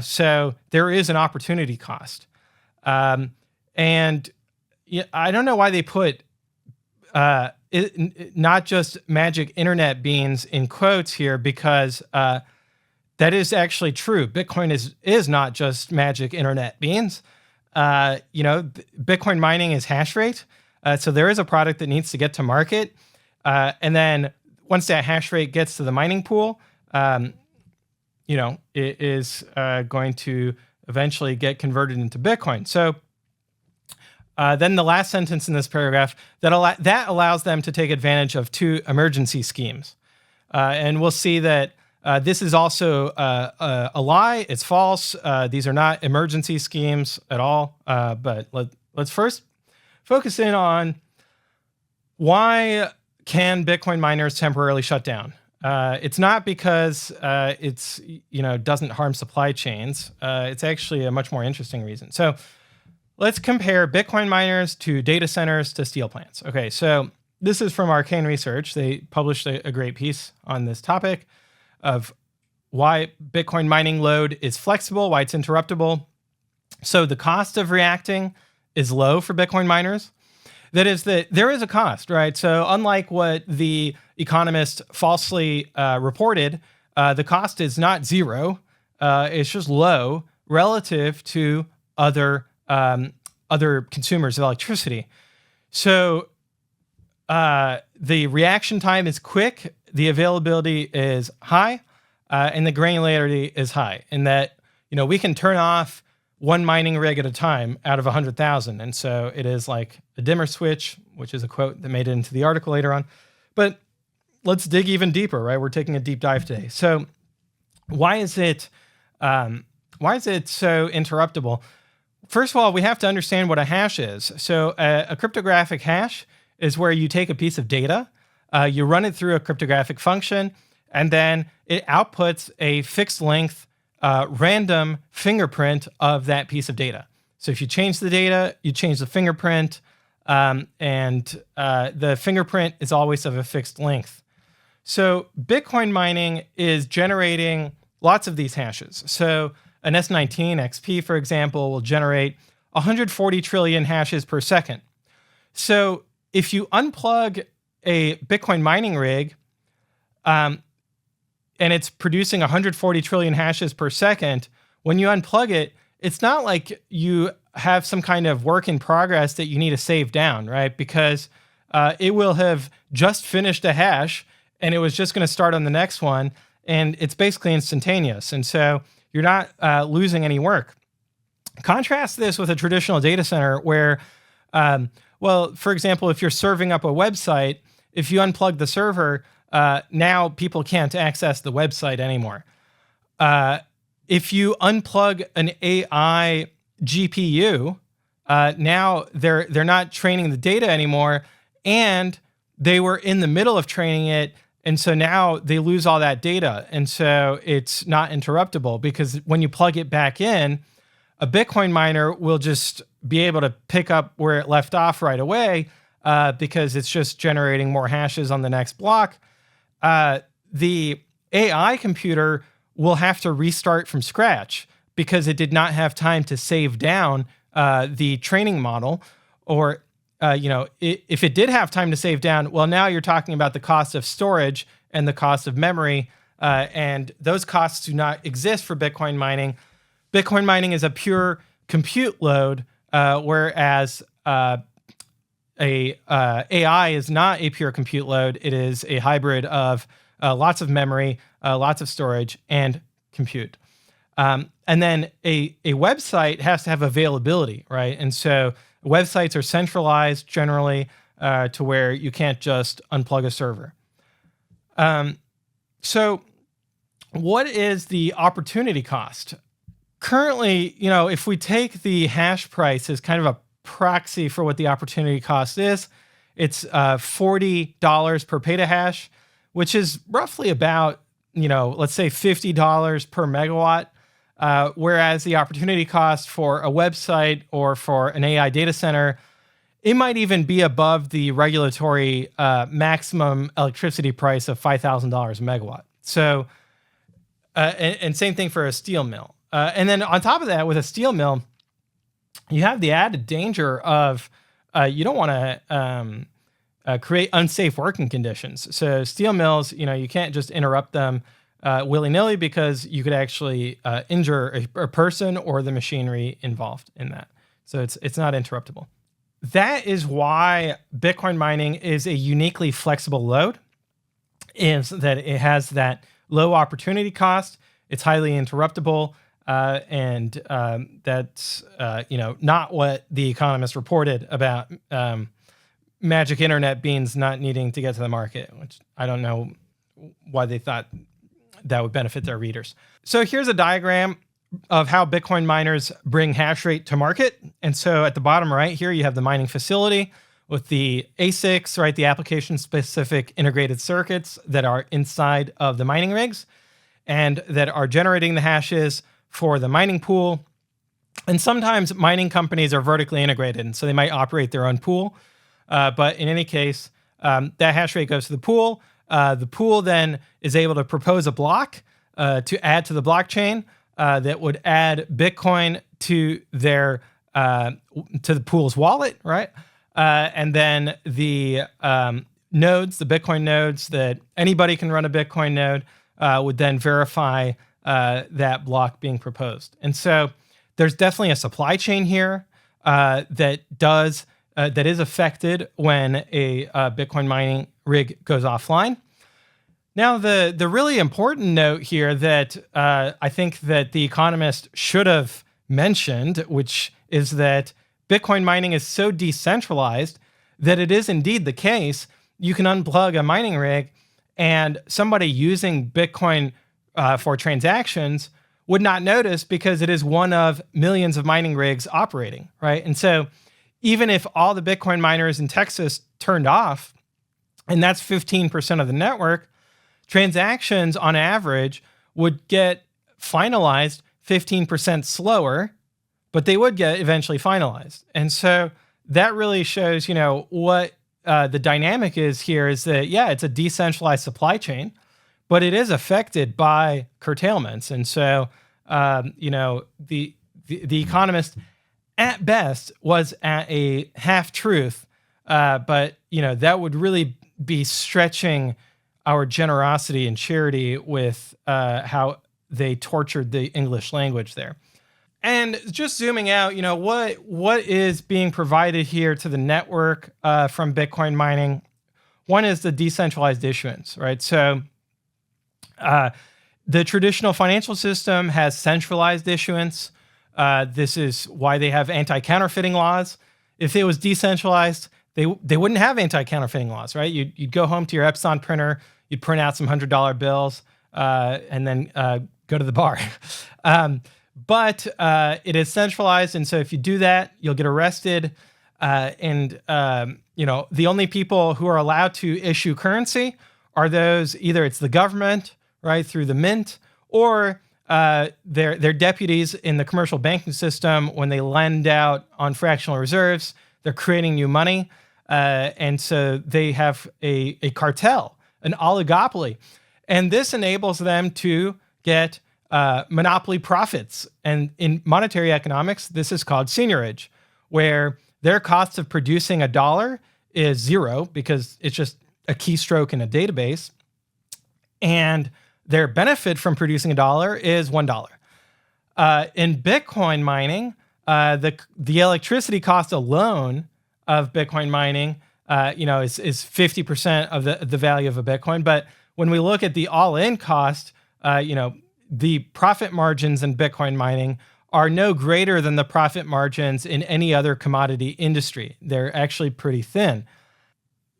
So there is an opportunity cost. And I don't know why they put not just magic internet beans in quotes here, because that is actually true. Bitcoin is not just magic internet beans. Bitcoin mining is hash rate. So there is a product that needs to get to market. And then once that hash rate gets to the mining pool, it is going to eventually get converted into Bitcoin. So then the last sentence in this paragraph, that allows them to take advantage of two emergency schemes. And we'll see that This is also a lie. It's false. These are not emergency schemes at all. But let's first focus in on why can Bitcoin miners temporarily shut down. It's not because it's doesn't harm supply chains. It's actually a much more interesting reason. So let's compare Bitcoin miners to data centers to steel plants. Okay, so this is from Arcane Research. They published a great piece on this topic of why Bitcoin mining load is flexible, why it's interruptible. So the cost of reacting is low for Bitcoin miners. That is that there is a cost, right? So unlike what the Economist falsely reported, the cost is not zero. It's just low relative to other consumers of electricity. So the reaction time is quick, the availability is high, and the granularity is high. In that we can turn off one mining rig at a time out of 100,000. And so it is like a dimmer switch, which is a quote that made it into the article later on. But let's dig even deeper, right? We're taking a deep dive today. So why is it so interruptible? First of all, we have to understand what a hash is. So a cryptographic hash is where you take a piece of data, you run it through a cryptographic function, and then it outputs a fixed length random fingerprint of that piece of data. So if you change the data, you change the fingerprint, and the fingerprint is always of a fixed length. So Bitcoin mining is generating lots of these hashes. So an S19 XP, for example, will generate 140 trillion hashes per second. So if you unplug a Bitcoin mining rig, and it's producing 140 trillion hashes per second, when you unplug it, it's not like you have some kind of work in progress that you need to save down, right? Because it will have just finished a hash and it was just going to start on the next one, and it's basically instantaneous. And so you're not losing any work. Contrast this with a traditional data center where, for example, if you're serving up a website, if you unplug the server, now people can't access the website anymore. If you unplug an AI GPU, now they're not training the data anymore, and they were in the middle of training it, and so now they lose all that data, and so it's not interruptible because when you plug it back in, a Bitcoin miner will just be able to pick up where it left off right away because it's just generating more hashes on the next block. The AI computer will have to restart from scratch because it did not have time to save down the training model. Or, if it did have time to save down, well, now you're talking about the cost of storage and the cost of memory, and those costs do not exist for Bitcoin mining. Bitcoin mining is a pure compute load, whereas AI is not a pure compute load. It is a hybrid of lots of memory, lots of storage, and compute. And then a website has to have availability, right? And so websites are centralized generally to where you can't just unplug a server. So what is the opportunity cost? Currently, if we take the hash price as kind of a proxy for what the opportunity cost is, it's $40 per petahash, which is roughly about, let's say $50 per megawatt. Whereas the opportunity cost for a website or for an AI data center, it might even be above the regulatory maximum electricity price of $5,000 a megawatt. So, and same thing for a steel mill. And then on top of that, with a steel mill, you have the added danger of you don't want to create unsafe working conditions. So steel mills, you can't just interrupt them willy-nilly because you could actually injure a person or the machinery involved in that. So it's not interruptible. That is why Bitcoin mining is a uniquely flexible load, is that it has that low opportunity cost. It's highly interruptible. And that's not what the Economist reported about magic internet beans not needing to get to the market, which I don't know why they thought that would benefit their readers. So here's a diagram of how Bitcoin miners bring hash rate to market. And so at the bottom right here, you have the mining facility with the ASICs, right? The application-specific integrated circuits that are inside of the mining rigs and that are generating the hashes for the mining pool. And sometimes mining companies are vertically integrated, and so they might operate their own pool. But in any case, that hash rate goes to the pool. The pool then is able to propose a block to add to the blockchain that would add Bitcoin to their to the pool's wallet, right? And then the nodes, the Bitcoin nodes that anybody can run a Bitcoin node, would then verify that block being proposed. And so there's definitely a supply chain here that is affected when a Bitcoin mining rig goes offline. Now, the really important note here that I think that The Economist should have mentioned, which is that Bitcoin mining is so decentralized that it is indeed the case. You can unplug a mining rig and somebody using Bitcoin for transactions would not notice because it is one of millions of mining rigs operating, right? And so even if all the Bitcoin miners in Texas turned off, and that's 15% of the network, transactions on average would get finalized 15% slower, but they would get eventually finalized. And so that really shows, what the dynamic is here is that, yeah, it's a decentralized supply chain, but it is affected by curtailments. And so, the Economist at best was at a half truth, but that would really be stretching our generosity and charity with how they tortured the English language there. And just zooming out, what is being provided here to the network from Bitcoin mining? One is the decentralized issuance, right? So the traditional financial system has centralized issuance. This is why they have anti-counterfeiting laws. If it was decentralized, they wouldn't have anti-counterfeiting laws, right? You'd go home to your Epson printer, you'd print out some $100 bills, and then go to the bar. But it is centralized, and so if you do that, you'll get arrested. The only people who are allowed to issue currency are those, either it's the government, right, through the mint, or their deputies in the commercial banking system. When they lend out on fractional reserves, they're creating new money. And so they have a cartel, an oligopoly. And this enables them to get monopoly profits. And in monetary economics, this is called seigniorage, where their cost of producing a dollar is zero because it's just a keystroke in a database. And their benefit from producing a dollar is $1. In Bitcoin mining, the electricity cost alone of Bitcoin mining, is 50% of the value of a Bitcoin. But when we look at the all-in cost, the profit margins in Bitcoin mining are no greater than the profit margins in any other commodity industry. They're actually pretty thin.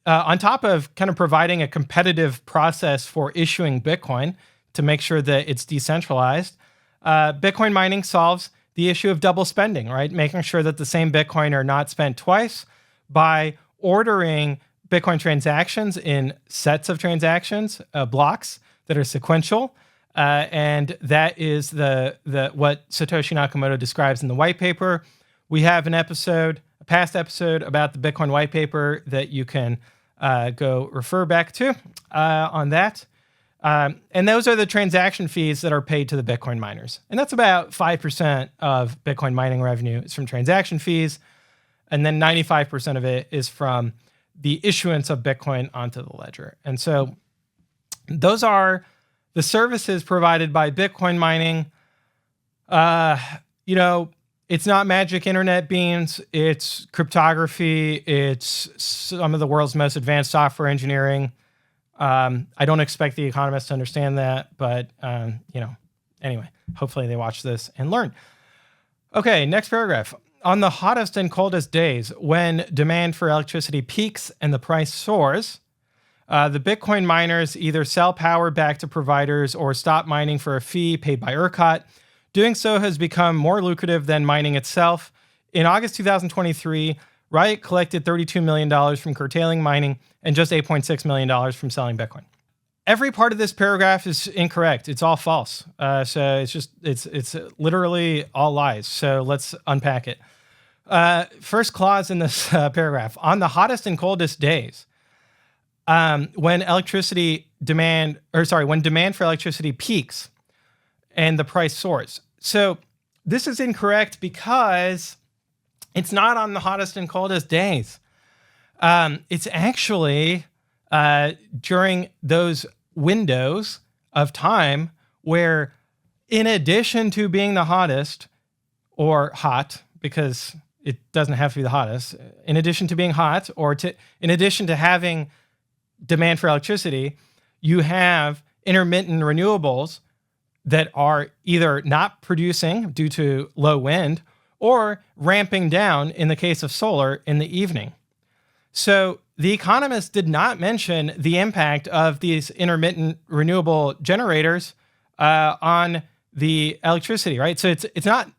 On top of kind of providing a competitive process for issuing Bitcoin to make sure that it's decentralized, Bitcoin mining solves the issue of double spending, right? Making sure that the same Bitcoin are not spent twice by ordering Bitcoin transactions in sets of transactions, blocks that are sequential. And that is the what Satoshi Nakamoto describes in the white paper. We have a past episode about the Bitcoin white paper that you can go refer back to on that. And those are the transaction fees that are paid to the Bitcoin miners. And that's about 5% of Bitcoin mining revenue is from transaction fees. And then 95% of it is from the issuance of Bitcoin onto the ledger. And so those are the services provided by Bitcoin mining. It's not magic internet beans. It's cryptography. It's some of the world's most advanced software engineering. I don't expect The Economist to understand that, but, anyway, hopefully they watch this and learn. Okay, next paragraph. On the hottest and coldest days, when demand for electricity peaks and the price soars, The Bitcoin miners either sell power back to providers or stop mining for a fee paid by ERCOT. Doing so has become more lucrative than mining itself. In August 2023, Riot collected $32 million from curtailing mining and just $8.6 million from selling Bitcoin. Every part of this paragraph is incorrect. It's all false. So it's literally all lies. So let's unpack it. First clause in this paragraph: on the hottest and coldest days, when demand for electricity peaks and the price soars. So this is incorrect because it's not on the hottest and coldest days. It's actually during those windows of time where, in addition to being the hottest or hot, because it doesn't have to be the hottest, in addition to being hot in addition to having demand for electricity, you have intermittent renewables that are either not producing due to low wind or ramping down in the case of solar in the evening. So The Economist did not mention the impact of these intermittent renewable generators on the electricity, right? So it's not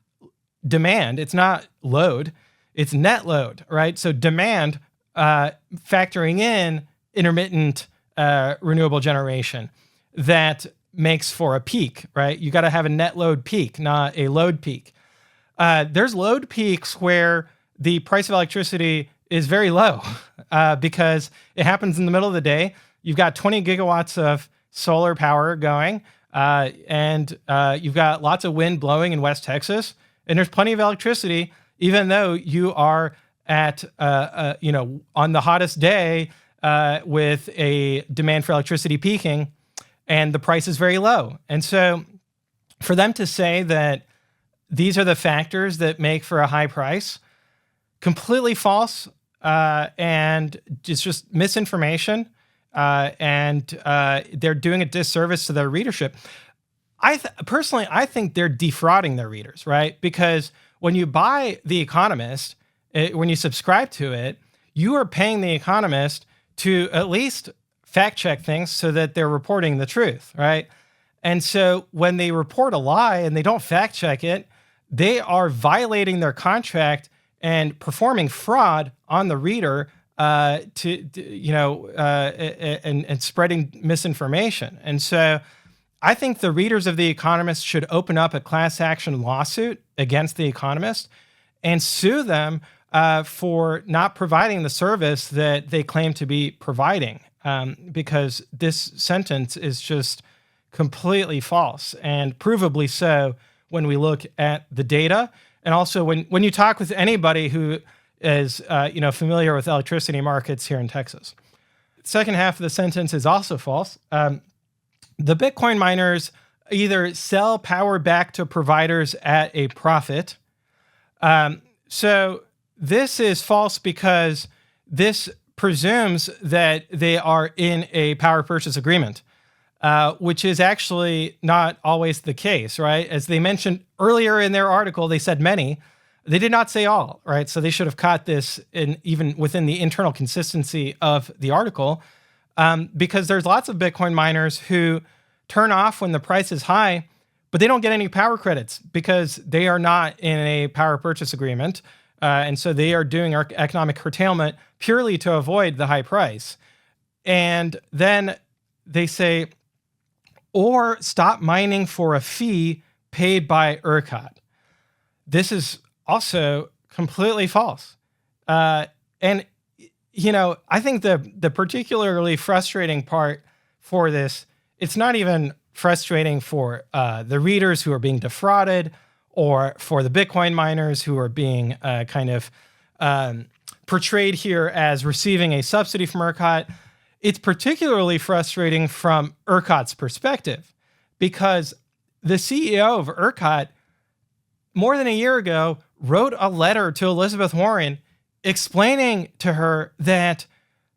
demand, it's not load, it's net load, right? So demand factoring in intermittent renewable generation that makes for a peak, right? You got to have a net load peak, not a load peak. There's load peaks where the price of electricity is very low because it happens in the middle of the day. You've got 20 gigawatts of solar power going, and you've got lots of wind blowing in West Texas, and there's plenty of electricity, even though you are at, on the hottest day with a demand for electricity peaking, and the price is very low. And so for them to say that these are the factors that make for a high price, completely false, and it's just misinformation, and they're doing a disservice to their readership. Personally, I think they're defrauding their readers, right? Because when you buy The Economist, when you subscribe to it, you are paying The Economist to at least fact check things so that they're reporting the truth, right? And so when they report a lie and they don't fact check it, they are violating their contract and performing fraud on the reader and spreading misinformation. And so I think the readers of The Economist should open up a class action lawsuit against The Economist and sue them for not providing the service that they claim to be providing, because this sentence is just completely false, and provably so when we look at the data. And also when you talk with anybody who is familiar with electricity markets here in Texas. Second half of the sentence is also false. The Bitcoin miners either sell power back to providers at a profit. So this is false because this presumes that they are in a power purchase agreement, which is actually not always the case, right? As they mentioned earlier in their article, they said many. They did not say all, right? So they should have caught this even within the internal consistency of the article, because there's lots of Bitcoin miners who turn off when the price is high, but they don't get any power credits because they are not in a power purchase agreement. And so they are doing economic curtailment purely to avoid the high price. And then they say, or stop mining for a fee paid by ERCOT. This is also completely false. I think the particularly frustrating part for this, it's not even frustrating for the readers who are being defrauded or for the Bitcoin miners who are being portrayed here as receiving a subsidy from ERCOT. It's particularly frustrating from ERCOT's perspective, because the CEO of ERCOT more than a year ago wrote a letter to Elizabeth Warren explaining to her that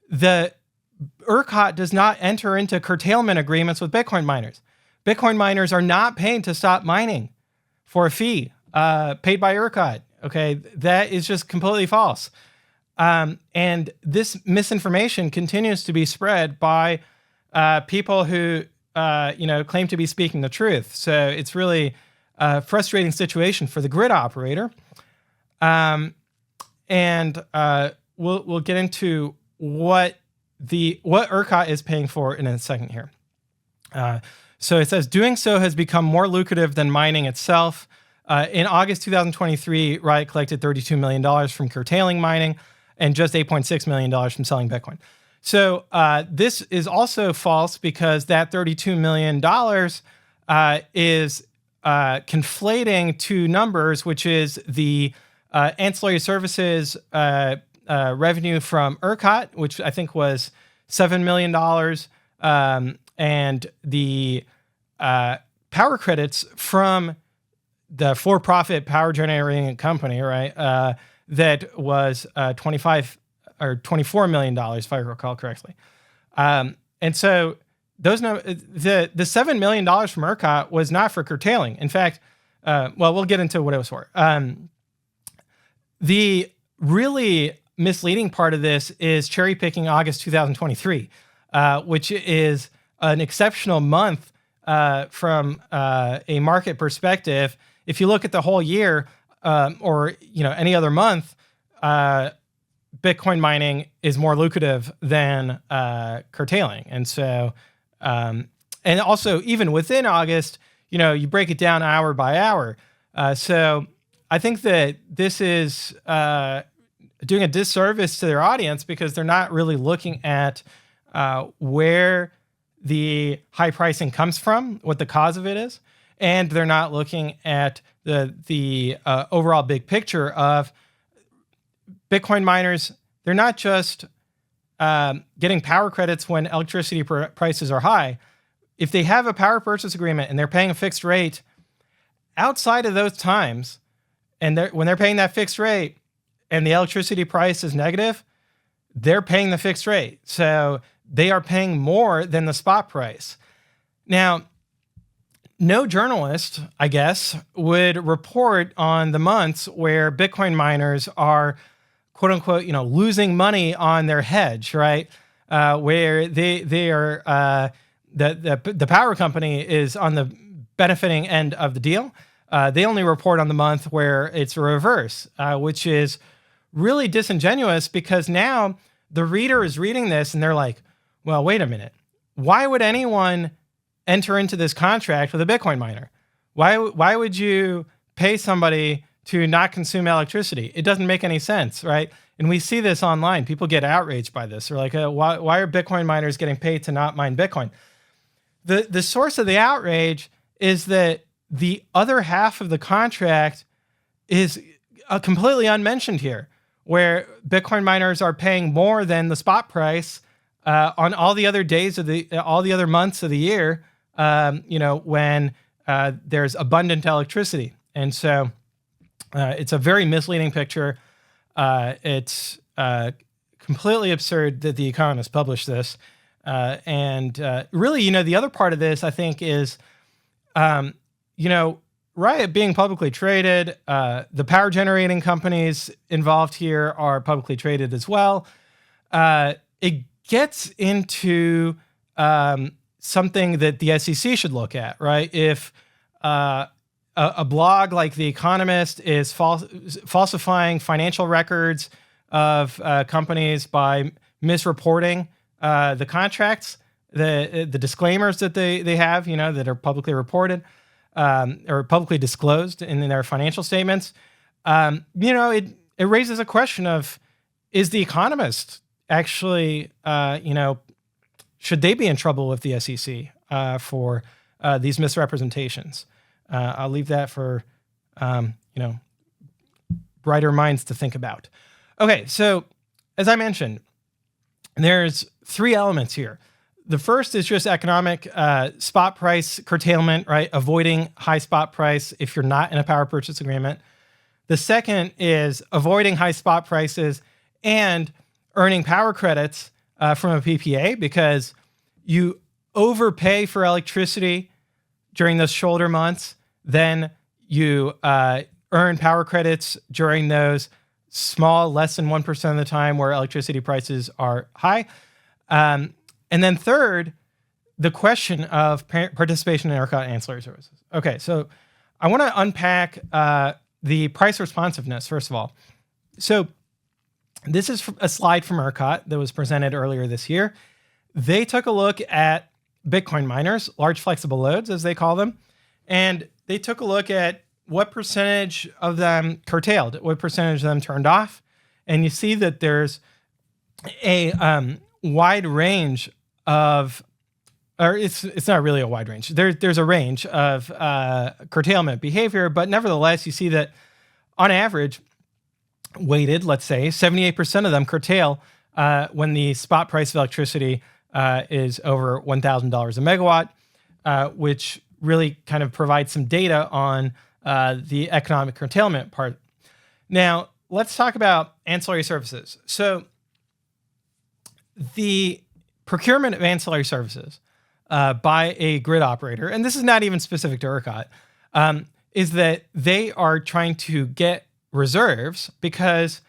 the ERCOT does not enter into curtailment agreements with Bitcoin miners. Bitcoin miners are not paid to stop mining for a fee paid by ERCOT. Okay, that is just completely false. And this misinformation continues to be spread by people who claim to be speaking the truth. So it's really a frustrating situation for the grid operator. And we'll get into what ERCOT is paying for in a second here. So it says, doing so has become more lucrative than mining itself. In August 2023, Riot collected $32 million from curtailing mining and just $8.6 million from selling Bitcoin. So this is also false because that $32 million is conflating two numbers, which is the ancillary services revenue from ERCOT, which I think was $7 million, and the power credits from the for-profit power generating company, right? That was $25 or $24 million, if I recall correctly. And so those the $7 million from ERCOT was not for curtailing. In fact, we'll get into what it was for. The really misleading part of this is cherry picking August 2023, which is an exceptional month from a market perspective. If you look at the whole year, or any other month, Bitcoin mining is more lucrative than curtailing. And so, and also even within August, you break it down hour by hour. So I think that this is doing a disservice to their audience because they're not really looking at where the high pricing comes from, what the cause of it is, and they're not looking at the overall big picture of Bitcoin miners. They're not just getting power credits when electricity prices are high. If they have a power purchase agreement and they're paying a fixed rate outside of those times, and when they're paying that fixed rate and the electricity price is negative, they're paying the fixed rate. So they are paying more than the spot price. Now, no journalist, I guess, would report on the months where Bitcoin miners are, quote unquote, losing money on their hedge, right? Where they are, the power company is on the benefiting end of the deal. They only report on the month where it's a reverse, which is really disingenuous because now the reader is reading this and they're like, well, wait a minute. Why would anyone enter into this contract with a Bitcoin miner? Why would you pay somebody to not consume electricity? It doesn't make any sense, right? And we see this online. People get outraged by this. They're like, why are Bitcoin miners getting paid to not mine Bitcoin? The source of the outrage is that the other half of the contract is completely unmentioned here, where Bitcoin miners are paying more than the spot price on all the other days of all the other months of the year, when there's abundant electricity. And so it's a very misleading picture. It's completely absurd that The Economist published this. And really, the other part of this, I think, is, Riot being publicly traded, the power generating companies involved here are publicly traded as well. It gets into something that the SEC should look at, right? If a blog like The Economist is falsifying financial records of companies by misreporting the contracts, the disclaimers that they have, that are publicly reported or publicly disclosed in their financial statements, it raises a question of, is The Economist actually, should they be in trouble with the SEC for these misrepresentations? I'll leave that for, brighter minds to think about. Okay, so as I mentioned, there's three elements here. The first is just economic spot price curtailment, right? Avoiding high spot price if you're not in a power purchase agreement. The second is avoiding high spot prices and earning power credits from a PPA, because you overpay for electricity during those shoulder months, then you earn power credits during those small, less than 1% of the time where electricity prices are high. And then third, the question of participation in ERCOT ancillary services. Okay, so I want to unpack the price responsiveness, first of all. So this is a slide from ERCOT that was presented earlier this year. They took a look at Bitcoin miners, large flexible loads, as they call them, and they took a look at what percentage of them curtailed, what percentage of them turned off. And you see that there's a wide range of, or it's not really a wide range. There's a range of curtailment behavior, but nevertheless, you see that on average, weighted, let's say, 78% of them curtail when the spot price of electricity is over $1,000 a megawatt, which really kind of provides some data on the economic curtailment part. Now, let's talk about ancillary services. So the procurement of ancillary services by a grid operator, and this is not even specific to ERCOT, is that they are trying to get reserves because,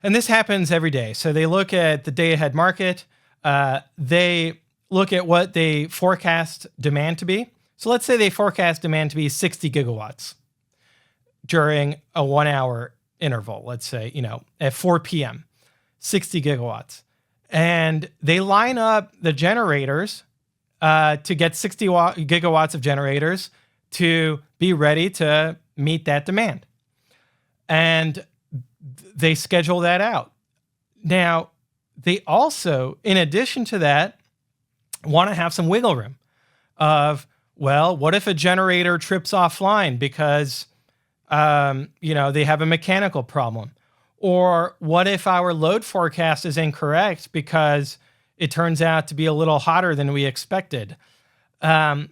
and this happens every day. So they look at the day ahead market, they look at what they forecast demand to be. So let's say they forecast demand to be 60 gigawatts during a 1 hour interval, let's say, at 4 p.m., 60 gigawatts. And they line up the generators to get 60 gigawatts of generators to be ready to meet that demand. And they schedule that out. Now, they also, in addition to that, want to have some wiggle room of, well, what if a generator trips offline because, they have a mechanical problem? Or what if our load forecast is incorrect because it turns out to be a little hotter than we expected? And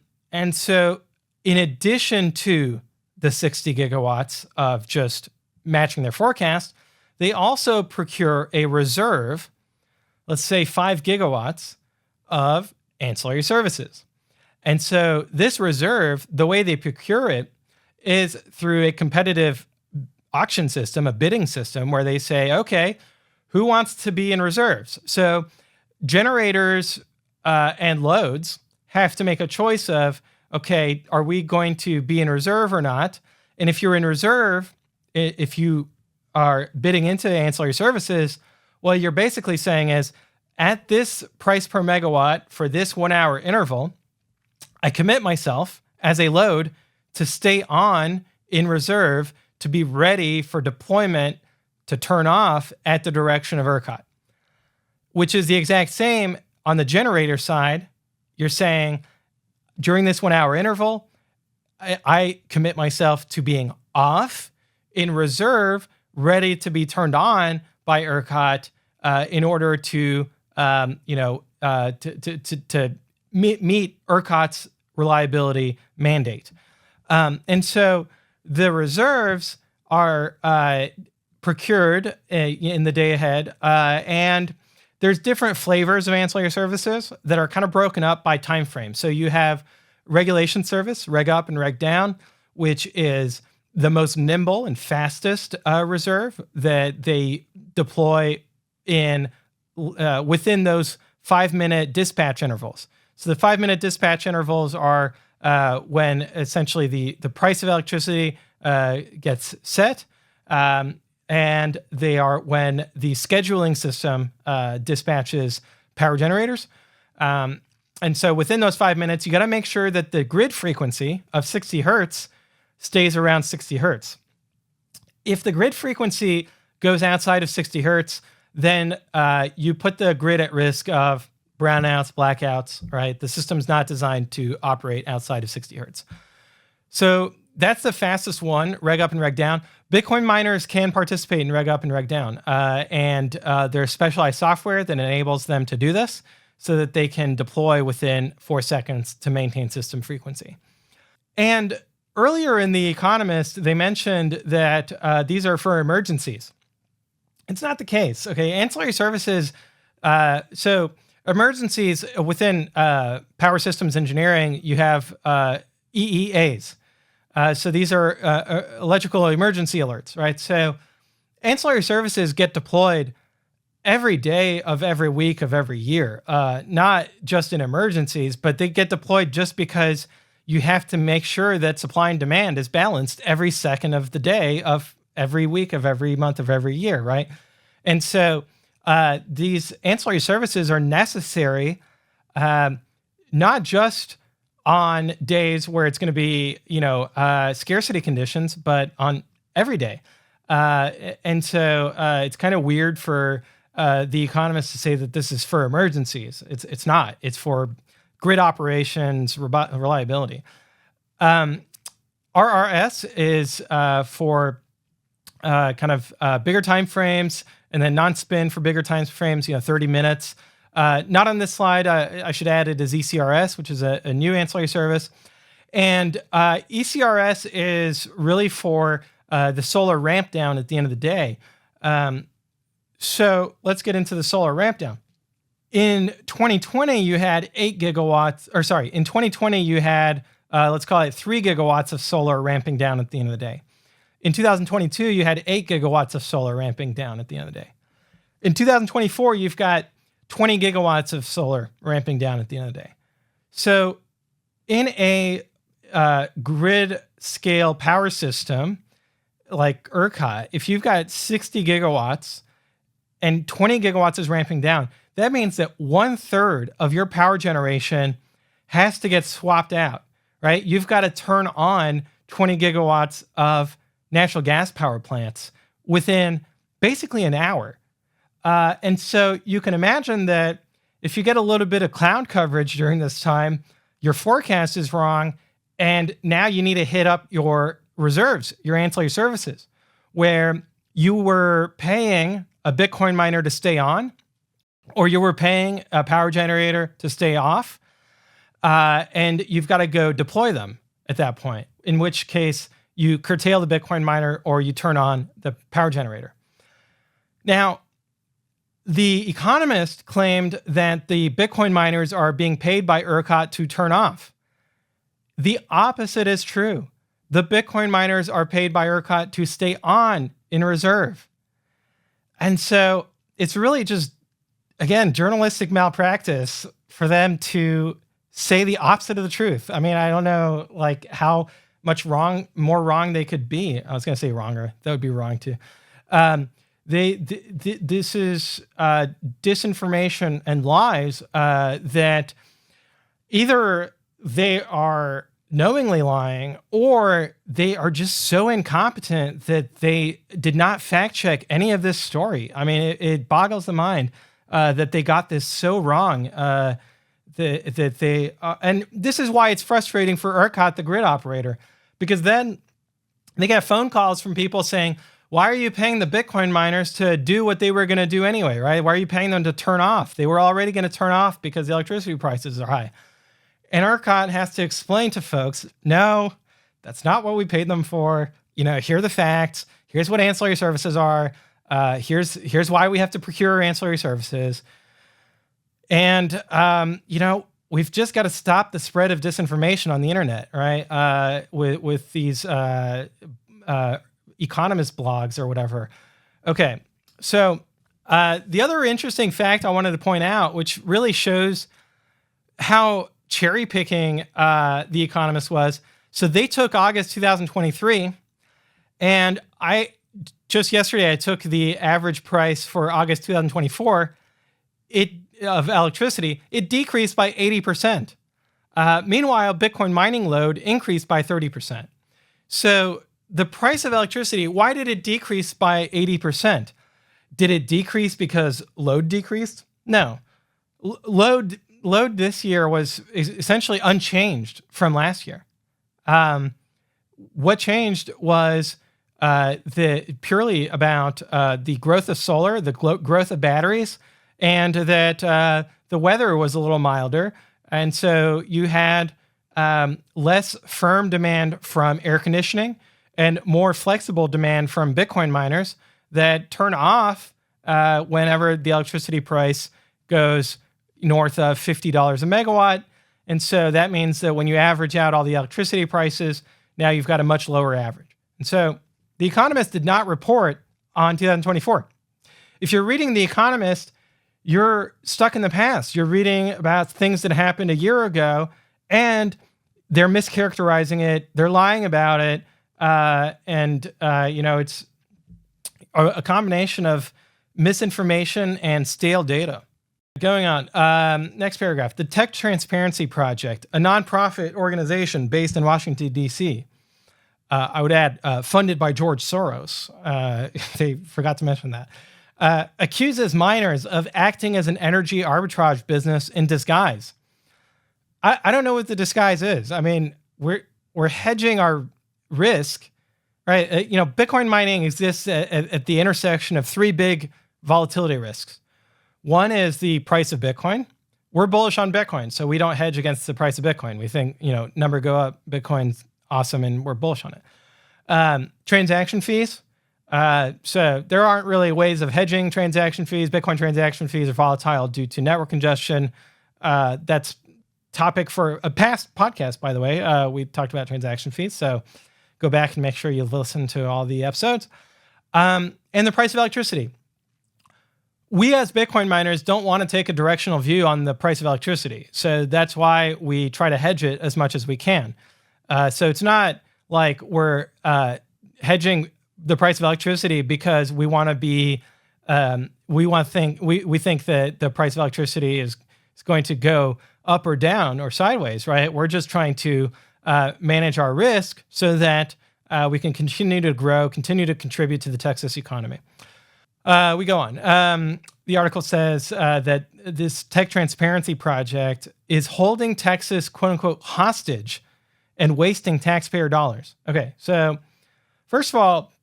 so in addition to the 60 gigawatts of just matching their forecast, they also procure a reserve, let's say 5 gigawatts of ancillary services. And so this reserve, the way they procure it is through a competitive auction system, a bidding system, where they say, okay, who wants to be in reserves? So generators and loads have to make a choice of, okay, are we going to be in reserve or not? And if you're in reserve, if you are bidding into ancillary services, well, you're basically saying is, at this price per megawatt for this 1 hour interval, I commit myself as a load to stay on in reserve to be ready for deployment to turn off at the direction of ERCOT, which is the exact same on the generator side. You're saying during this 1 hour interval, I commit myself to being off in reserve, ready to be turned on by ERCOT in order to meet ERCOT's reliability mandate. And so the reserves are procured in the day ahead, and there's different flavors of ancillary services that are kind of broken up by time frame. So you have regulation service, reg up and reg down, which is the most nimble and fastest reserve that they deploy in within those 5-minute dispatch intervals. So the 5-minute dispatch intervals are when essentially the price of electricity gets set, and they are when the scheduling system dispatches power generators. And so within those 5 minutes, you got to make sure that the grid frequency of 60 hertz stays around 60 hertz. If the grid frequency goes outside of 60 hertz, then you put the grid at risk of brownouts, blackouts, right? The system's not designed to operate outside of 60 hertz. So that's the fastest one, reg up and reg down. Bitcoin miners can participate in reg up and reg down. And there's specialized software that enables them to do this so that they can deploy within 4 seconds to maintain system frequency. And earlier in The Economist, they mentioned that these are for emergencies. It's not the case. Okay, ancillary services, so emergencies within power systems engineering, you have EEAs. So these are electrical emergency alerts, right? So ancillary services get deployed every day of every week of every year, not just in emergencies, but they get deployed just because you have to make sure that supply and demand is balanced every second of the day of every week of every month of every year, right? And so these ancillary services are necessary, not just on days where it's going to be, scarcity conditions, but on every day. And so it's kind of weird for the economists to say that this is for emergencies. It's not. It's for grid operations, reliability. RRS is for bigger time frames, and then non-spin for bigger time frames, 30 minutes. Not on this slide. I should add it as ECRS, which is a new ancillary service. And ECRS is really for the solar ramp down at the end of the day. So let's get into the solar ramp down. In 2020, you had 8 gigawatts, in 2020, you had, let's call it 3 gigawatts of solar ramping down at the end of the day. In 2022, you had 8 gigawatts of solar ramping down at the end of the day. In 2024, you've got 20 gigawatts of solar ramping down at the end of the day. So in a grid scale power system like ERCOT, if you've got 60 gigawatts and 20 gigawatts is ramping down, that means that 1/3 of your power generation has to get swapped out, right? You've got to turn on 20 gigawatts of natural gas power plants within basically an hour. And so you can imagine that if you get a little bit of cloud coverage during this time, your forecast is wrong, and now you need to hit up your reserves, your ancillary services, where you were paying a Bitcoin miner to stay on, or you were paying a power generator to stay off, and you've got to go deploy them at that point, in which case you curtail the Bitcoin miner or you turn on the power generator. Now, The Economist claimed that the Bitcoin miners are being paid by ERCOT to turn off. The opposite is true. The Bitcoin miners are paid by ERCOT to stay on in reserve. And so it's really just, again, journalistic malpractice for them to say the opposite of the truth. I mean, I don't know how much more wrong they could be. I was going to say wronger. That would be wrong too. This is disinformation and lies that either they are knowingly lying or they are just so incompetent that they did not fact check any of this story. I mean, it boggles the mind that they got this so wrong. That they and this is why it's frustrating for ERCOT, the grid operator, because then they get phone calls from people saying, why are you paying the Bitcoin miners to do what they were going to do anyway, right? Why are you paying them to turn off? They were already going to turn off because the electricity prices are high. And ERCOT has to explain to folks, no, that's not what we paid them for. Here are the facts. Here's what ancillary services are. Here's why we have to procure ancillary services. And, we've just got to stop the spread of disinformation on the internet, right? With these economist blogs or whatever. Okay, so the other interesting fact I wanted to point out, which really shows how cherry picking The Economist was. So they took August 2023, and yesterday I took the average price for August 2024 of electricity. It decreased by 80%. Meanwhile, Bitcoin mining load increased by 30%. So the price of electricity, why did it decrease by 80%? Did it decrease because load decreased? No. Load this year was essentially unchanged from last year. What changed was purely about the growth of solar, the growth of batteries, and that the weather was a little milder. And so you had less firm demand from air conditioning and more flexible demand from Bitcoin miners that turn off whenever the electricity price goes north of $50 a megawatt. And so that means that when you average out all the electricity prices, now you've got a much lower average. And so The Economist did not report on 2024. If you're reading The Economist, you're stuck in the past. You're reading about things that happened a year ago, and they're mischaracterizing it. They're lying about it. It's a combination of misinformation and stale data. Going on. Next paragraph. The Tech Transparency Project, a nonprofit organization based in Washington, D.C. I would add, funded by George Soros. They forgot to mention that. Accuses miners of acting as an energy arbitrage business in disguise. I don't know what the disguise is. I mean, we're hedging our risk, right? Bitcoin mining exists at the intersection of three big volatility risks. One is the price of Bitcoin. We're bullish on Bitcoin, so we don't hedge against the price of Bitcoin. We think, number go up, Bitcoin's awesome, and we're bullish on it. Transaction fees. So there aren't really ways of hedging transaction fees. Bitcoin transaction fees are volatile due to network congestion. That's topic for a past podcast, by the way. We talked about transaction fees, so go back and make sure you listen to all the episodes. And the price of electricity. We as Bitcoin miners don't want to take a directional view on the price of electricity. So that's why we try to hedge it as much as we can. So it's not like we're hedging the price of electricity because we want to be, we think that the price of electricity is going to go up or down or sideways, right? We're just trying to manage our risk so that we can continue to grow, continue to contribute to the Texas economy. We go on. The article says that this Tech Transparency Project is holding Texas, quote unquote, hostage and wasting taxpayer dollars. Okay, so first of all,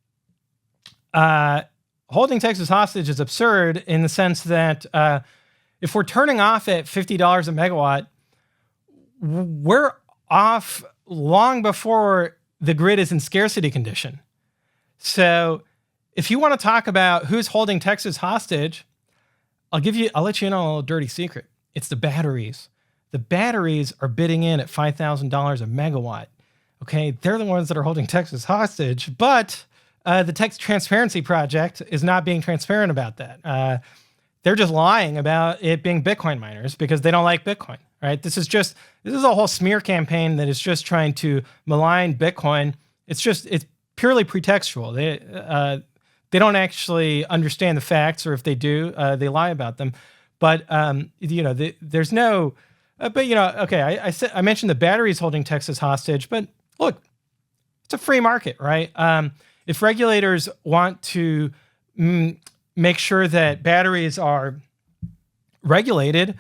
holding Texas hostage is absurd in the sense that if we're turning off at $50 a megawatt, we're off long before the grid is in scarcity condition. So if you want to talk about who's holding Texas hostage, I'll let you in on a little dirty secret. It's the batteries. The batteries are bidding in at $5,000 a megawatt. Okay, they're the ones that are holding Texas hostage, but the Tech Transparency Project is not being transparent about that. They're just lying about it being Bitcoin miners because they don't like Bitcoin, right? This is a whole smear campaign that is just trying to malign Bitcoin. It's purely pretextual. They don't actually understand the facts, or if they do, they lie about them. But there's no. I mentioned the batteries holding Texas hostage, but look, it's a free market, right? If regulators want to make sure that batteries are regulated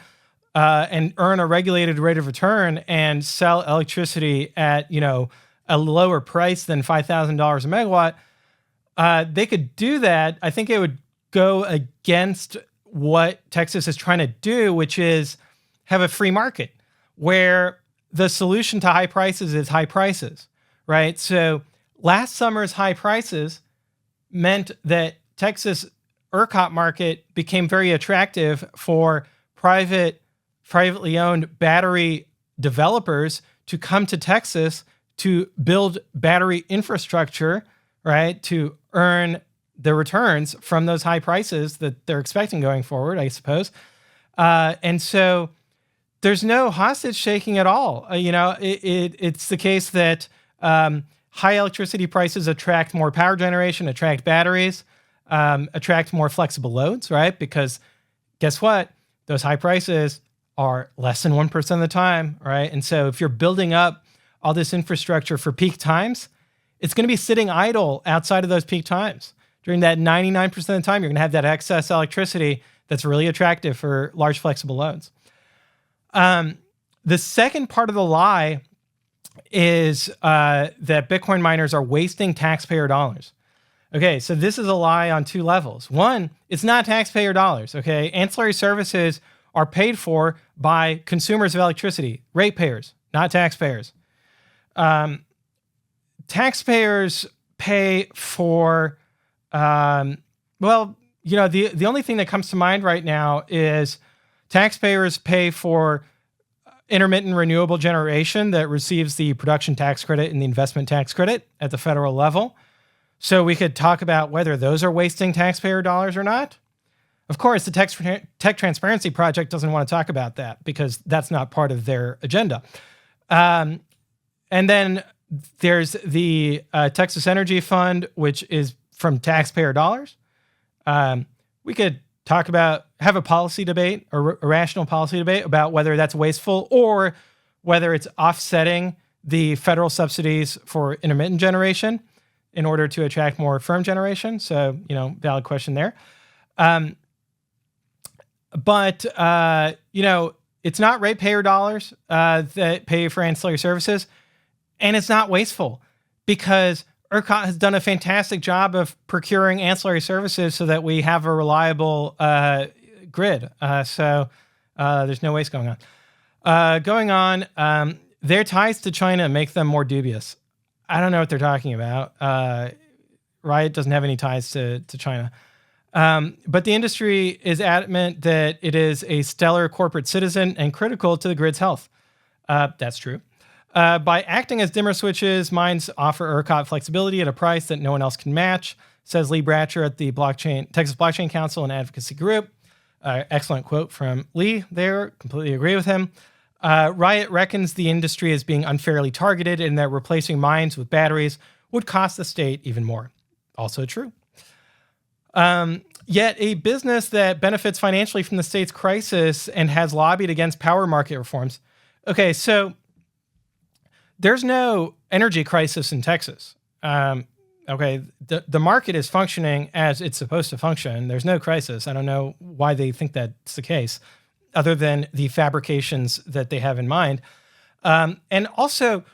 and earn a regulated rate of return and sell electricity at a lower price than $5,000 a megawatt, they could do that. I think it would go against what Texas is trying to do, which is have a free market where the solution to high prices is high prices, right? So last summer's high prices meant that Texas ERCOT market became very attractive for privately owned battery developers to come to Texas to build battery infrastructure, right, to earn the returns from those high prices that they're expecting going forward, I suppose. And so there's no hostage taking at all. It's the case that high electricity prices attract more power generation, attract batteries, attract more flexible loads, right? Because guess what? Those high prices are less than 1% of the time, right? And so if you're building up all this infrastructure for peak times, it's going to be sitting idle outside of those peak times. During that 99% of the time, you're going to have that excess electricity that's really attractive for large flexible loads. The second part of the lie is that Bitcoin miners are wasting taxpayer dollars. Okay, so this is a lie on two levels. One, it's not taxpayer dollars, okay? Ancillary services are paid for by consumers of electricity, ratepayers, not taxpayers. Taxpayers pay for, the only thing that comes to mind right now is taxpayers pay for intermittent renewable generation that receives the production tax credit and the investment tax credit at the federal level. So we could talk about whether those are wasting taxpayer dollars or not. Of course, the Tech Transparency Project doesn't want to talk about that because that's not part of their agenda. And then there's the Texas Energy Fund, which is from taxpayer dollars. We could have a policy debate or a rational policy debate about whether that's wasteful or whether it's offsetting the federal subsidies for intermittent generation in order to attract more firm generation. So, valid question there. But it's not ratepayer dollars that pay for ancillary services, and it's not wasteful because ERCOT has done a fantastic job of procuring ancillary services so that we have a reliable grid. So there's no waste going on. Their ties to China make them more dubious. I don't know what they're talking about. Riot doesn't have any ties to China. But the industry is adamant that it is a stellar corporate citizen and critical to the grid's health. That's true. By acting as dimmer switches, mines offer ERCOT flexibility at a price that no one else can match, says Lee Bratcher at the Texas Blockchain Council and Advocacy Group. Excellent quote from Lee there. Completely agree with him. Riot reckons the industry is being unfairly targeted and that replacing mines with batteries would cost the state even more. Also true. Yet a business that benefits financially from the state's crisis and has lobbied against power market reforms. Okay, so there's no energy crisis in Texas. The market is functioning as it's supposed to function. There's no crisis. I don't know why they think that's the case, other than the fabrications that they have in mind. And also,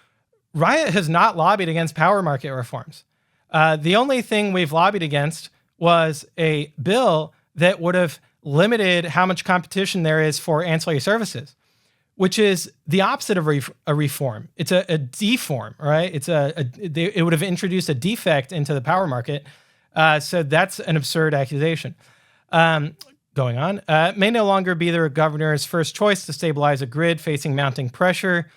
Riot has not lobbied against power market reforms. The only thing we've lobbied against was a bill that would have limited how much competition there is for ancillary services, which is the opposite of a reform. It's a deform, right? It would have introduced a defect into the power market. So that's an absurd accusation. Going on, it may no longer be the governor's first choice to stabilize a grid facing mounting pressure.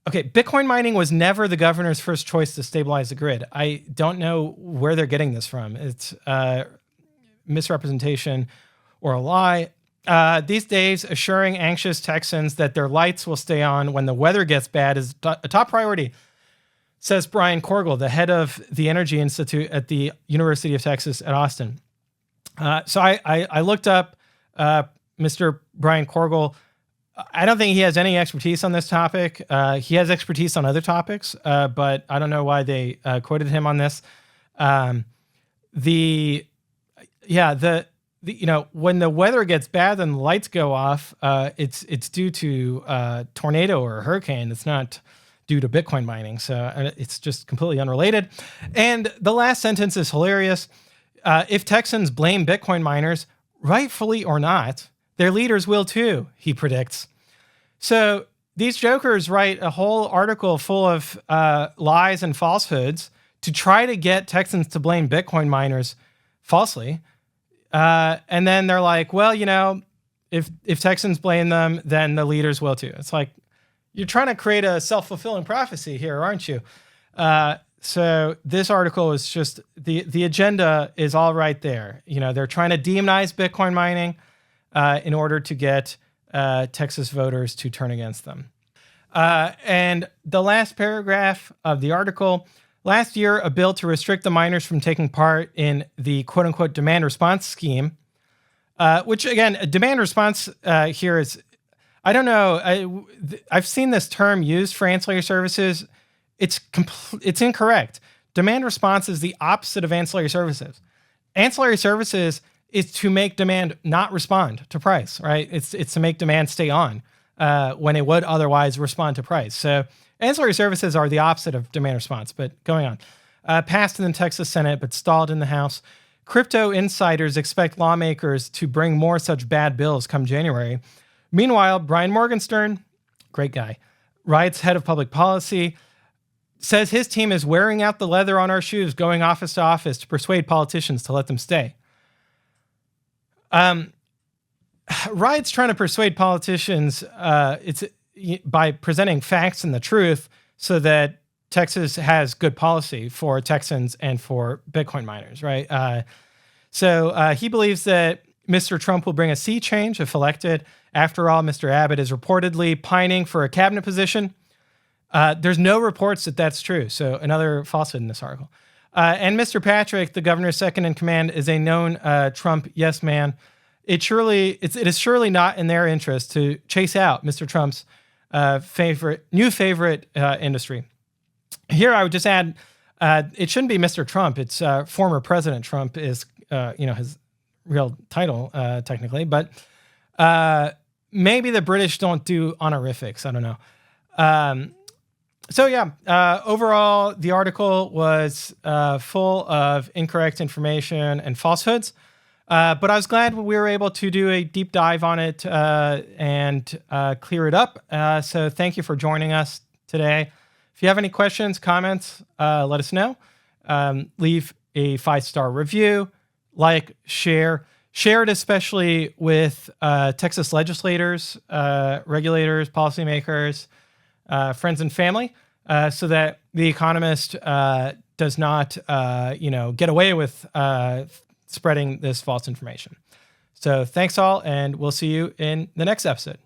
Okay, Bitcoin mining was never the governor's first choice to stabilize the grid. I don't know where they're getting this from. It's misrepresentation or a lie. These days, assuring anxious Texans that their lights will stay on when the weather gets bad is a top priority, says Brian Korgel, the head of the Energy Institute at the University of Texas at Austin. So I looked up Mr. Brian Korgel. I don't think he has any expertise on this topic. He has expertise on other topics, but I don't know why they quoted him on this. When the weather gets bad and the lights go off, it's due to a tornado or a hurricane. It's not due to Bitcoin mining. So it's just completely unrelated. And the last sentence is hilarious. If Texans blame Bitcoin miners, rightfully or not, their leaders will too, he predicts. So these jokers write a whole article full of lies and falsehoods to try to get Texans to blame Bitcoin miners falsely. And then they're like, well, if Texans blame them, then the leaders will too. It's like, you're trying to create a self-fulfilling prophecy here, aren't you? So this article is just, the agenda is all right there. They're trying to demonize Bitcoin mining in order to get Texas voters to turn against them. And the last paragraph of the article, last year, a bill to restrict the miners from taking part in the quote-unquote demand response scheme, which again, a demand response here is, I don't know, I've seen this term used for ancillary services. It's incorrect. Demand response is the opposite of ancillary services. Ancillary services is to make demand not respond to price, right? It's to make demand stay on when it would otherwise respond to price. So ancillary services are the opposite of demand response. But going on, passed in the Texas Senate but stalled in the House. Crypto insiders expect lawmakers to bring more such bad bills come January. Meanwhile, Brian Morgenstern, great guy, Riot's head of public policy, says his team is wearing out the leather on our shoes, going office to office to persuade politicians to let them stay. Riot's trying to persuade politicians by presenting facts and the truth so that Texas has good policy for Texans and for Bitcoin miners, right? So he believes that Mr. Trump will bring a sea change if elected. After all, Mr. Abbott is reportedly pining for a cabinet position. There's no reports that that's true. So another falsehood in this article. And Mr. Patrick, the governor's second in command, is a known Trump yes man. It is surely not in their interest to chase out Mr. Trump's new favorite industry. Here, I would just add, it shouldn't be Mr. Trump. It's former President Trump is his real title technically, but maybe the British don't do honorifics. I don't know. Overall, the article was full of incorrect information and falsehoods, but I was glad we were able to do a deep dive on it and clear it up. So thank you for joining us today. If you have any questions, comments, let us know. Leave a 5-star review, share it especially with Texas legislators, regulators, policymakers, friends and family, so that The Economist does not, get away with spreading this false information. So thanks all, and we'll see you in the next episode.